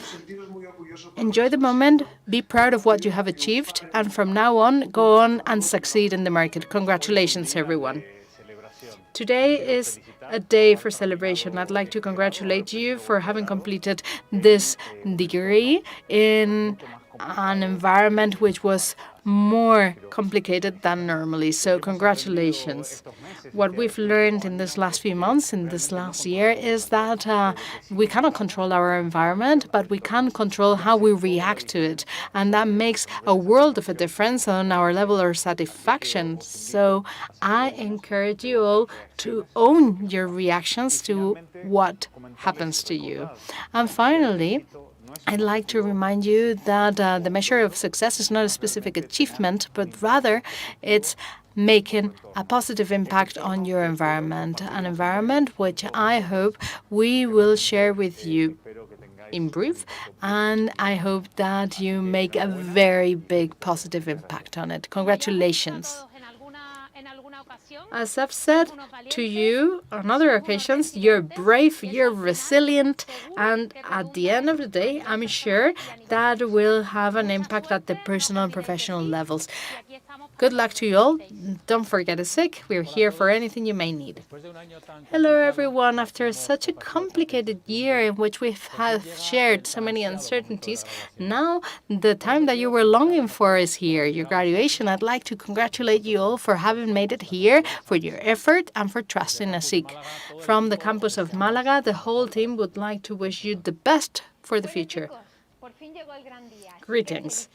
[SPEAKER 1] Enjoy the moment, be proud of what you have achieved, and from now on, go on and succeed in the market. Congratulations, everyone. Today is a day for celebration. I'd like to congratulate you for having completed this degree in an environment which was more complicated than normally. So congratulations. What we've learned in this last few months, in this last year, is that we cannot control our environment, but we can control how we react to it. And that makes a world of a difference on our level of satisfaction. So I encourage you all to own your reactions to what happens to you. And finally, I'd like to remind you that the measure of success is not a specific achievement, but rather it's making a positive impact on your environment, an environment which I hope we will share with you in brief, and I hope that you make a very big positive impact on it. Congratulations. As I've said to you on other occasions, you're brave, you're resilient, and at the end of the day, I'm sure that will have an impact at the personal and professional levels. Good luck to you all. Don't forget esic. We're here for anything you may need. Hello, everyone. After such a complicated year in which we have shared so many uncertainties, now the time that you were longing for is here, your graduation. I'd like to congratulate you all for having made it here, for your effort, and for trusting esic. From the campus of Málaga, the whole team would like to wish you the best for the future. Greetings.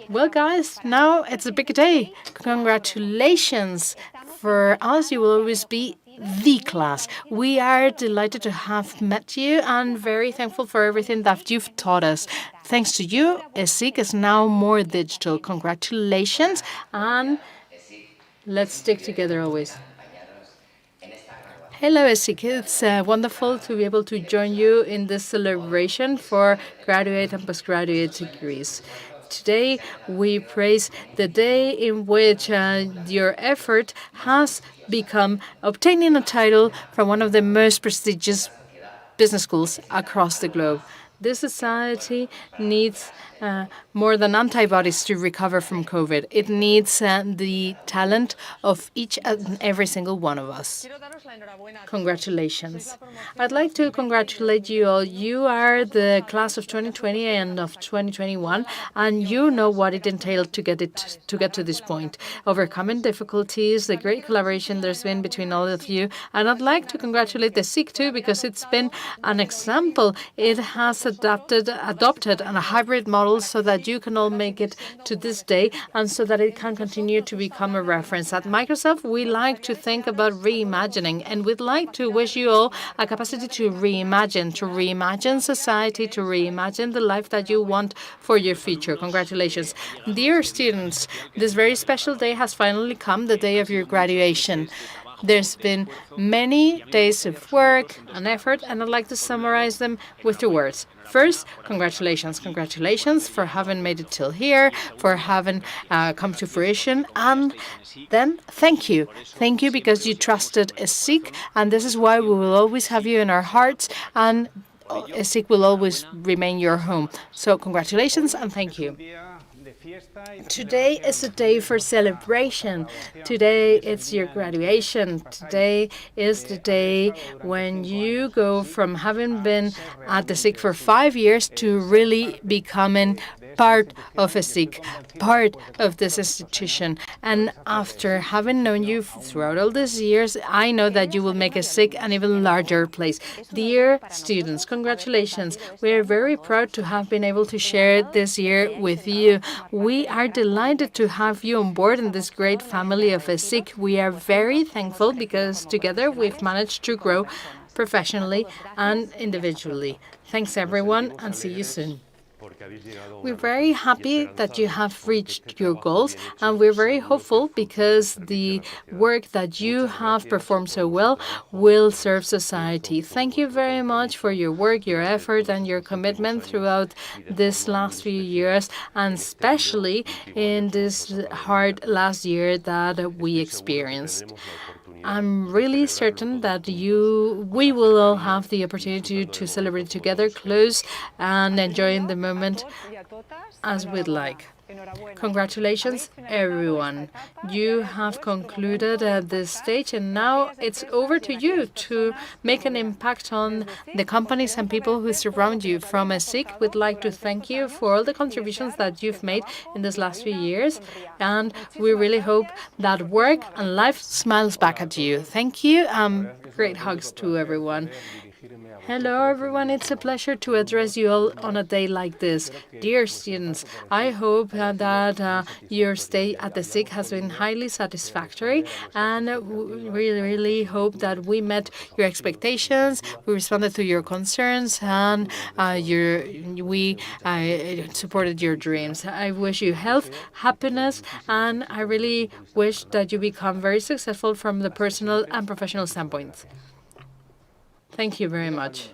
[SPEAKER 1] Well, guys, now it's a big day. Congratulations. For us, you will always be the class. We are delighted to have met you and very thankful for everything that you've taught us. Thanks to you, esic is now more digital. Congratulations, and let's stick together always. Hello, esic. It's wonderful to be able to join you in this celebration for graduate and postgraduate degrees. Today, we praise the day in which your effort has become obtaining a title from one of the most prestigious business schools across the globe. This society needs more than antibodies to recover from COVID. It needs the talent of each and every single one of us. Congratulations. I'd like to congratulate you all. You are the class of 2020 and of 2021, and you know what it entailed to get to this point. Overcoming difficulties, the great collaboration there's been between all of you. And I'd like to congratulate the esic too, because it's been an example. It has adopted a hybrid model so that you can all make it to this day and so that it can continue to become a reference. At Microsoft, we like to think about reimagining, and we'd like to wish you all a capacity to reimagine society, to reimagine the life that you want for your future. Congratulations. Dear students, this very special day has finally come, the day of your graduation. There's been many days of work and effort, and I'd like to summarize them with 2 words. First, congratulations. Congratulations for having made it till here, for having come to fruition. And then, thank you. Thank you because you trusted esic, and this is why we will always have you in our hearts. And esic will always remain your home. So congratulations and thank you. Today is a day for celebration. Today it's your graduation. Today is the day when you go from having been at the esic for 5 years to really becoming part of esic, part of this institution. And after having known you throughout all these years, I know that you will make esic an even larger place. Dear students, congratulations. We are very proud to have been able to share this year with you. We are delighted to have you on board in this great family of esic. We are very thankful because together we've managed to grow professionally and individually. Thanks everyone and see you soon. We're very happy that you have reached your goals, and we're very hopeful because the work that you have performed so well will serve society. Thank you very much for your work, your effort, and your commitment throughout this last few years, and especially in this hard last year that we experienced. I'm really certain that we will all have the opportunity to celebrate together, close, and enjoying the moment as we'd like. Congratulations, everyone. You have concluded this stage, and now it's over to you to make an impact on the companies and people who surround you. From esic, we'd like to thank you for all the contributions that you've made in these last few years, and we really hope that work and life smiles back at you. Thank you. Great hugs to everyone. Hello, everyone. It's a pleasure to address you all on a day like this. Dear students, I hope that your stay at the esic has been highly satisfactory, and we really hope that we met your expectations, we responded to your concerns, and we supported your dreams. I wish you health, happiness, and I really wish that you become very successful from the personal and professional standpoints. Thank you very much.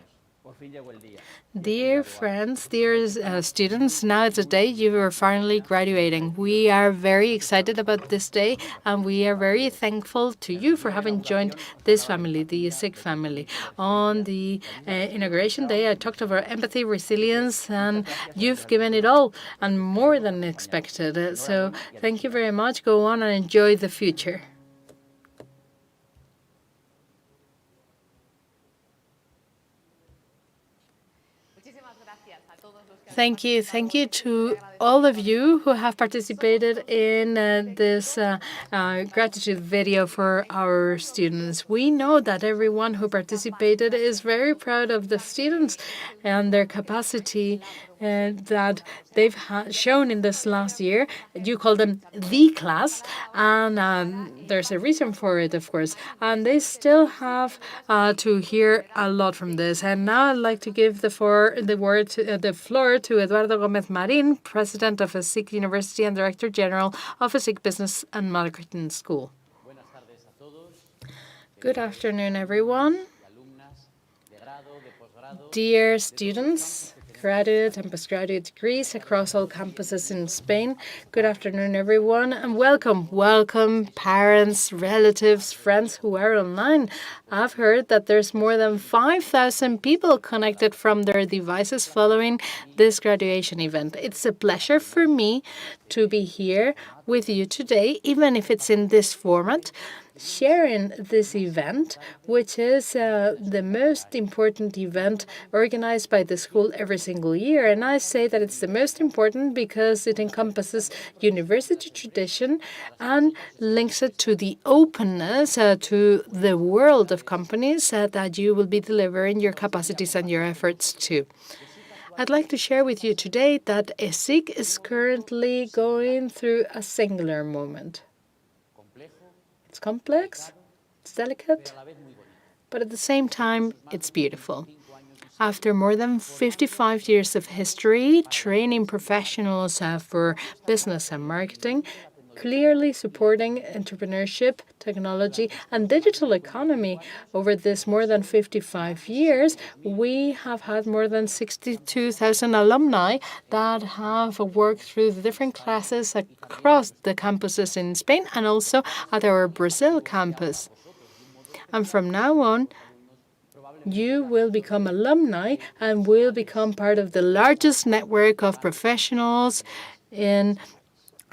[SPEAKER 1] Dear friends, dear students, now it's the day you are finally graduating. We are very excited about this day, and we are very thankful to you for having joined this family, the esic family. On the inauguration day, I talked about empathy, resilience, and you've given it all and more than expected. So thank you very much. Go on and enjoy the future. Thank you. Thank you to all of you who have participated in this gratitude video for our students. We know that everyone who participated is very proud of the students and their capacity that they've shown in this last year. You call them the class, and there's a reason for it, of course. And they still have to hear a lot from this. And now I'd like to give the floor to Eduardo Gómez Marín, President of esic.university and Director General of esic Business and Marketing School. Good afternoon, everyone. Dear students, graduate and postgraduate degrees across all campuses in Spain. Good afternoon, everyone, and welcome. Welcome, parents, relatives, friends who are online. I've heard that there's more than 5,000 people connected from their devices following this graduation event. It's a pleasure for me to be here with you today, even if it's in this format, sharing this event, which is the most important event organized by the school every single year. And I say that it's the most important because it encompasses university tradition and links it to the openness to the world of companies that you will be delivering your capacities and your efforts to. I'd like to share with you today that esic is currently going through a singular moment. It's complex, it's delicate, but at the same time, it's beautiful. After more than 55 years of history, training professionals for business and marketing, clearly supporting entrepreneurship, technology, and digital economy over this more than 55 years, we have had more than 62,000 alumni that have worked through the different classes across the campuses in Spain and also at our Brazil campus. And from now on, you will become alumni and will become part of the largest network of professionals in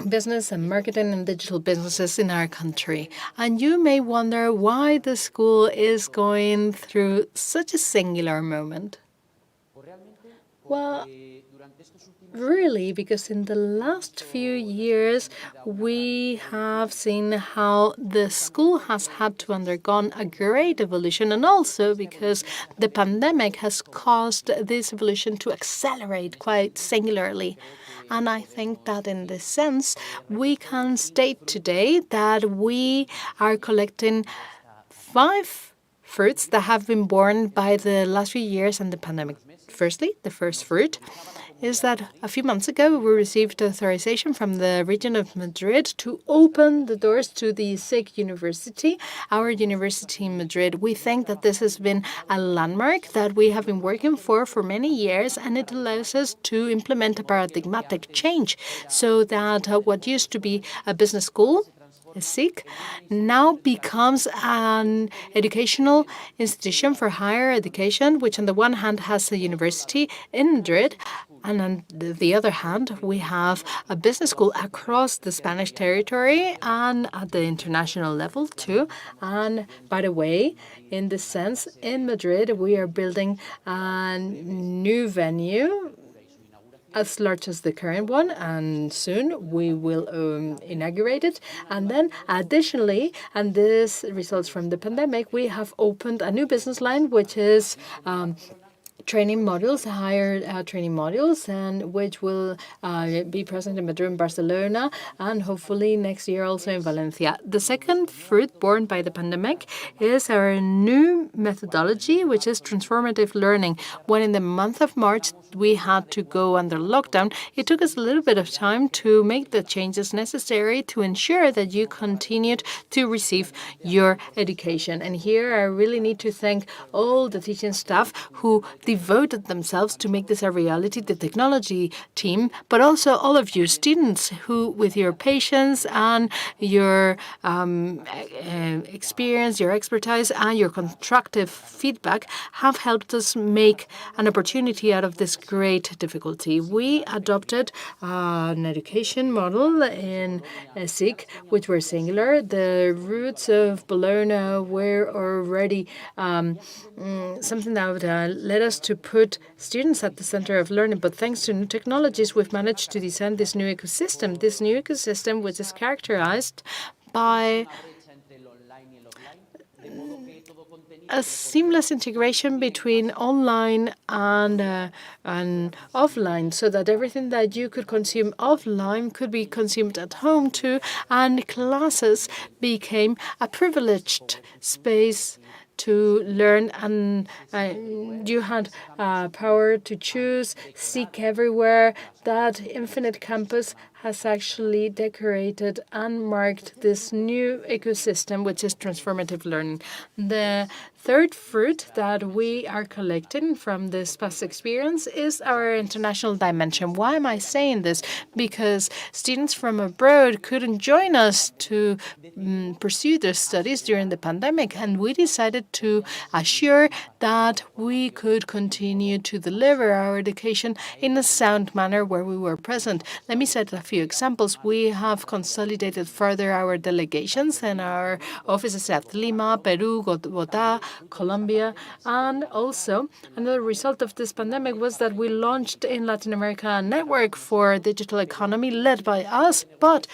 [SPEAKER 1] business and marketing and digital businesses in our country. And you may wonder why the school is going through such a singular moment. Well, really, because in the last few years, we have seen how the school has had to undergone a great evolution, and also because the pandemic has caused this evolution to accelerate quite singularly. And I think that in this sense, we can state today that we are collecting 5 fruits that have been borne by the last few years and the pandemic. Firstly, the first fruit is that a few months ago we received authorization from the region of Madrid to open the doors to the esic.university, our university in Madrid. We think that this has been a landmark that we have been working for many years, and it allows us to implement a paradigmatic change so that what used to be a business school, esic, now becomes an educational institution for higher education, which on the one hand has a university in Madrid, and on the other hand, we have a business school across the Spanish territory and at the international level too. And by the way, in this sense, in Madrid, we are building a new venue as large as the current one, and soon we will inaugurate it. And then additionally, and this results from the pandemic, we have opened a new business line, which is training modules, higher training modules, and which will be present in Madrid and Barcelona, and hopefully next year also in Valencia. The second fruit born by the pandemic is our new methodology, which is transformative learning. When in the month of March we had to go under lockdown, it took us a little bit of time to make the changes necessary to ensure that you continued to receive your education. And here I really need to thank all the teaching staff who devoted themselves to make this a reality, the technology team, but also all of you students who, with your patience and your experience, your expertise, and your constructive feedback, have helped us make an opportunity out of this great difficulty. We adopted an education model in esic, which were singular. The roots of Bologna were already something that led us to put students at the center of learning. But thanks to new technologies, we've managed to design this new ecosystem, which is characterized by a seamless integration between online and offline, so that everything that you could consume offline could be consumed at home too, and classes became a privileged space to learn, and you had power to choose, seek everywhere. That infinite campus has actually decorated and marked this new ecosystem, which is transformative learning. The third fruit that we are collecting from this past experience is our international dimension. Why am I saying this? Because students from abroad couldn't join us to pursue their studies during the pandemic, and we decided to assure that we could continue to deliver our education in a sound manner where we were present. Let me set a few examples. We have consolidated further our delegations and our offices at Lima, Peru, Bogotá, Colombia, and also another result of this pandemic was that we launched in Latin America a network for digital economy led by us, but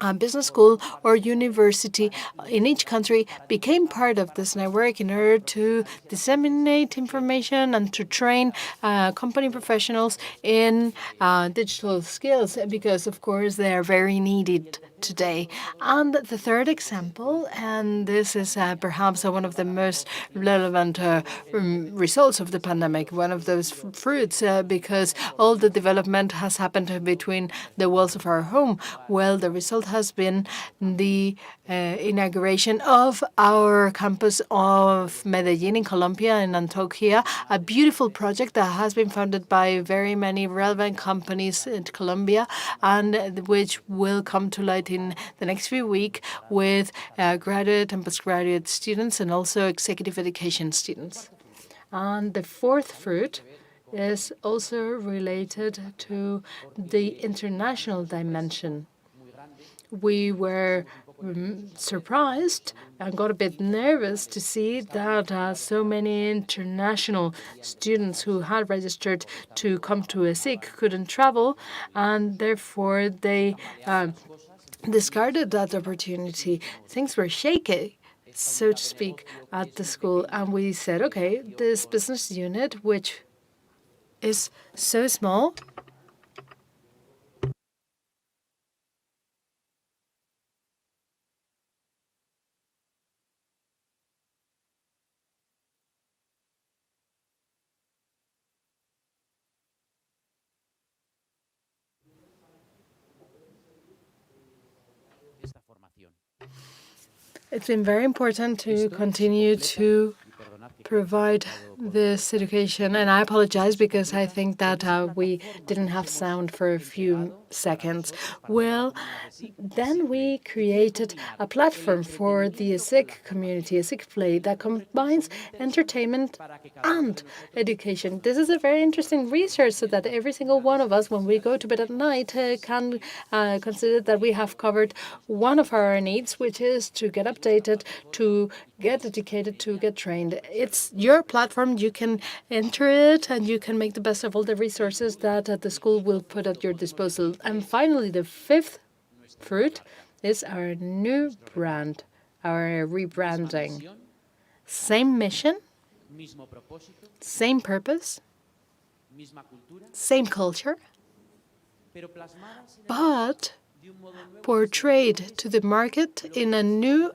[SPEAKER 1] a business school or university in each country became part of this network in order to disseminate information and to train company professionals in digital skills, because, of course, they are very needed today. And the third example, and this is perhaps one of the most relevant results of the pandemic, one of those fruits, because all the development has happened between the walls of our home. Well, the result has been the inauguration of our campus of Medellin in Colombia, in Antioquia, a beautiful project that has been funded by very many relevant companies in Colombia, and which will come to light within the next few weeks with graduate and postgraduate students and also executive education students. And the fourth fruit is also related to the international dimension. We were surprised and got a bit nervous to see that so many international students who had registered to come to esic couldn't travel, and therefore they discarded that opportunity. Things were shaky, so to speak, at the school, and we said, okay, this business unit, which is so small, it's been very important to continue to provide this education. And I apologize because I think that we didn't have sound for a few seconds. Well, then we created a platform for the esic community, esic Play, that combines entertainment and education. This is a very interesting research so that every single one of us, when we go to bed at night, can consider that we have covered one of our needs, which is to get updated, to get educated, to get trained. It's your platform. You can enter it and you can make the best of all the resources that the school will put at your disposal. And finally, the fifth fruit is our new brand, our rebranding. Same mission, same purpose, same culture, but portrayed to the market in a new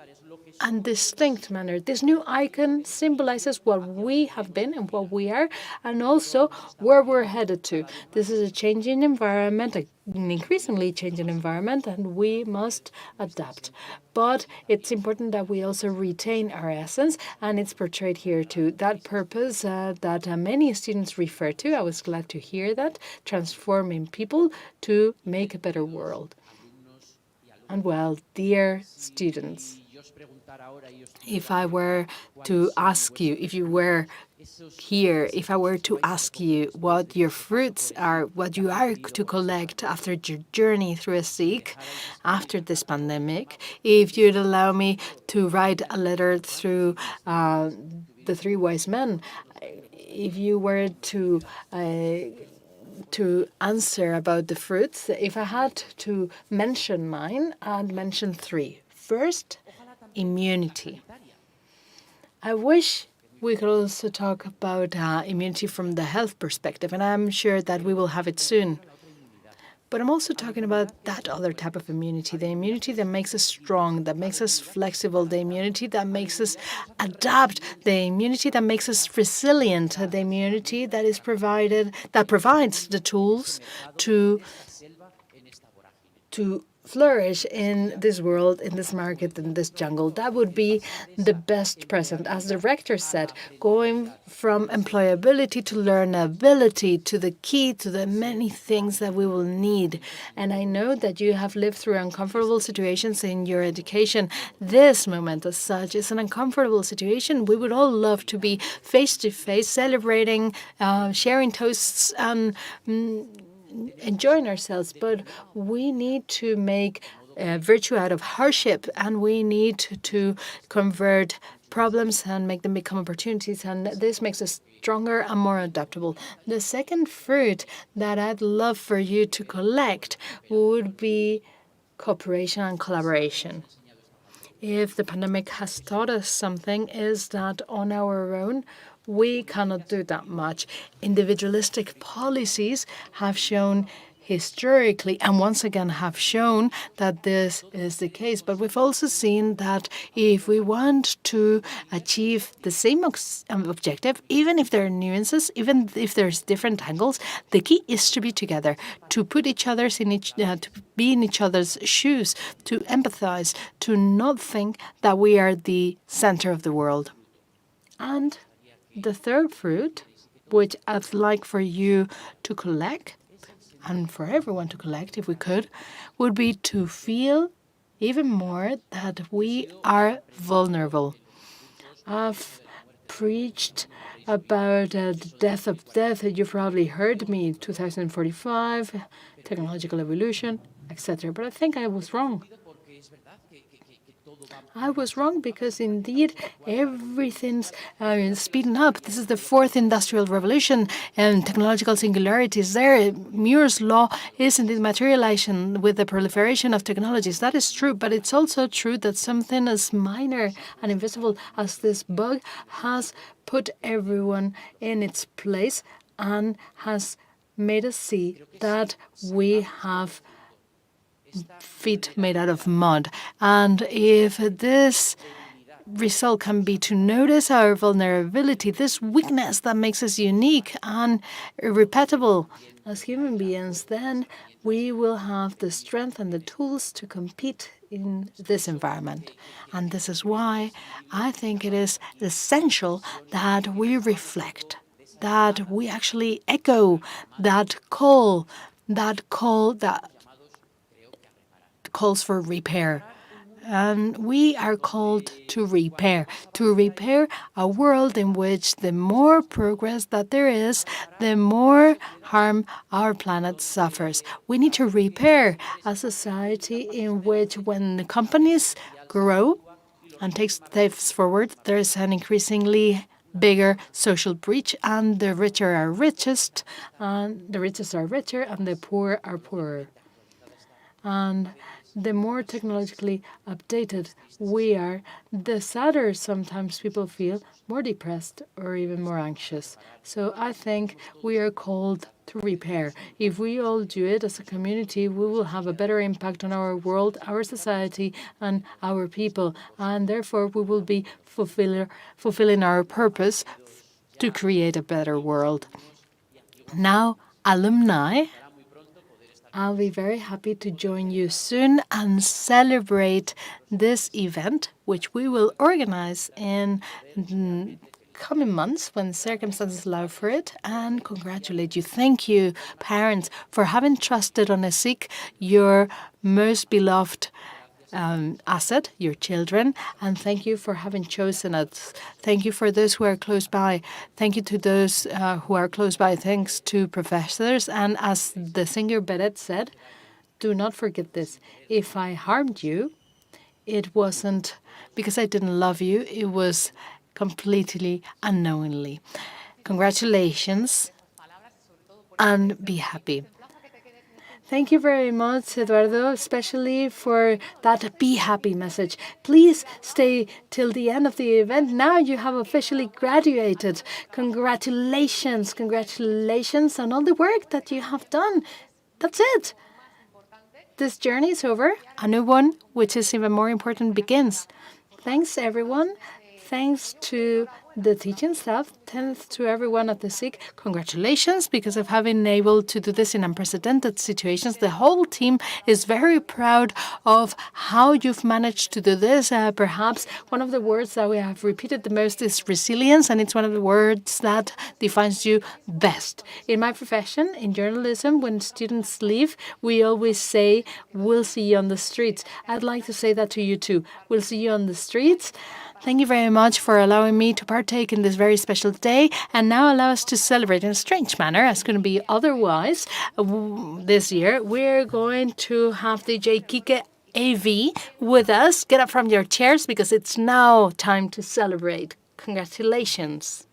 [SPEAKER 1] and distinct manner. This new icon symbolizes what we have been and what we are, and also where we're headed to. This is a changing environment, an increasingly changing environment, and we must adapt. But it's important that we also retain our essence, and it's portrayed here too. That purpose that many students refer to, I was glad to hear that, transforming people to make a better world. And well, dear students, if I were to ask you, if you were here, if I were to ask you what your fruits are, what you are to collect after your journey through esic, after this pandemic, if you'd allow me to write a letter through the three wise men, if you were to answer about the fruits, if I had to mention mine, I'd mention three. First, immunity. I wish we could also talk about immunity from the health perspective, and I'm sure that we will have it soon. But I'm also talking about that other type of immunity, the immunity that makes us strong, that makes us flexible, the immunity that makes us adapt, the immunity that makes us resilient, the immunity that is that provides the tools to flourish in this world, in this market, in this jungle. That would be the best present. As the rector said, going from employability to learnability to the key to the many things that we will need. And I know that you have lived through uncomfortable situations in your education. This moment as such is an uncomfortable situation. We would all love to be face to face, celebrating, sharing toasts, and enjoying ourselves, but we need to make virtue out of hardship, and we need to convert problems and make them become opportunities, and this makes us stronger and more adaptable. The second fruit that I'd love for you to collect would be cooperation and collaboration. If the pandemic has taught us something, is that on our own, we cannot do that much. Individualistic policies have shown historically, and once again have shown that this is the case. But we've also seen that if we want to achieve the same objective, even if there are nuances, even if there's different angles, the key is to be together, to put to be in each other's shoes, to empathize, to not think that we are the center of the world. And the third fruit, which I'd like for you to collect, and for everyone to collect if we could, would be to feel even more that we are vulnerable. I've preached about the death of death. You've probably heard me, 2045, technological evolution, etc. But I think I was wrong. I was wrong because indeed everything's speeding up. This is the fourth industrial revolution and technological singularity is there. Muir's law is indeed materializing with the proliferation of technologies. That is true, but it's also true that something as minor and invisible as this bug has put everyone in its place and has made us see that we have feet made out of mud. And if this result can be to notice our vulnerability, this weakness that makes us unique and irrepeatable as human beings, then we will have the strength and the tools to compete in this environment. And this is why I think it is essential that we reflect, that we actually echo that call that calls for repair. And we are called to repair a world in which the more progress that there is, the more harm our planet suffers. We need to repair a society in which when the companies grow and take steps forward, there is an increasingly bigger social breach, and the richer are richest, and the richest are richer, and the poor are poorer. And the more technologically updated we are, the sadder sometimes people feel, more depressed or even more anxious. So I think we are called to repair. If we all do it as a community, we will have a better impact on our world, our society, and our people. And therefore, we will be fulfilling our purpose to create a better world. Now, alumni, I'll be very happy to join you soon and celebrate this event, which we will organize in coming months when circumstances allow for it, and congratulate you. Thank you, parents, for having trusted on ESIC, your most beloved asset, your children, and thank you for having chosen us. Thank you for those who are close by. Thank you to those who are close by. Thanks to professors. And as the singer Beret said, do not forget this. If I harmed you, it wasn't because I didn't love you. It was completely unknowingly. Congratulations and be happy. Thank you very much, Eduardo, especially for that be happy message. Please stay till the end of the event. Now you have officially graduated. Congratulations, congratulations on all the work that you have done. That's it. This journey is over. A new one, which is even more important, begins. Thanks, everyone. Thanks to the teaching staff. Thanks to everyone at the SIG. Congratulations because of having able to do this in unprecedented situations. The whole team is very proud of how you've managed to do this. Perhaps one of the words that we have repeated the most is resilience, and it's one of the words that defines you best. In my profession, in journalism, when students leave, we always say, we'll see you on the streets. I'd like to say that to you too. We'll see you on the streets. Thank you very much for allowing me to partake in this very special day, and now allow us to celebrate in a strange manner, as going to be otherwise this year. We're going to have DJ Kike AV with us. Get up from your chairs because it's now time to celebrate. Congratulations.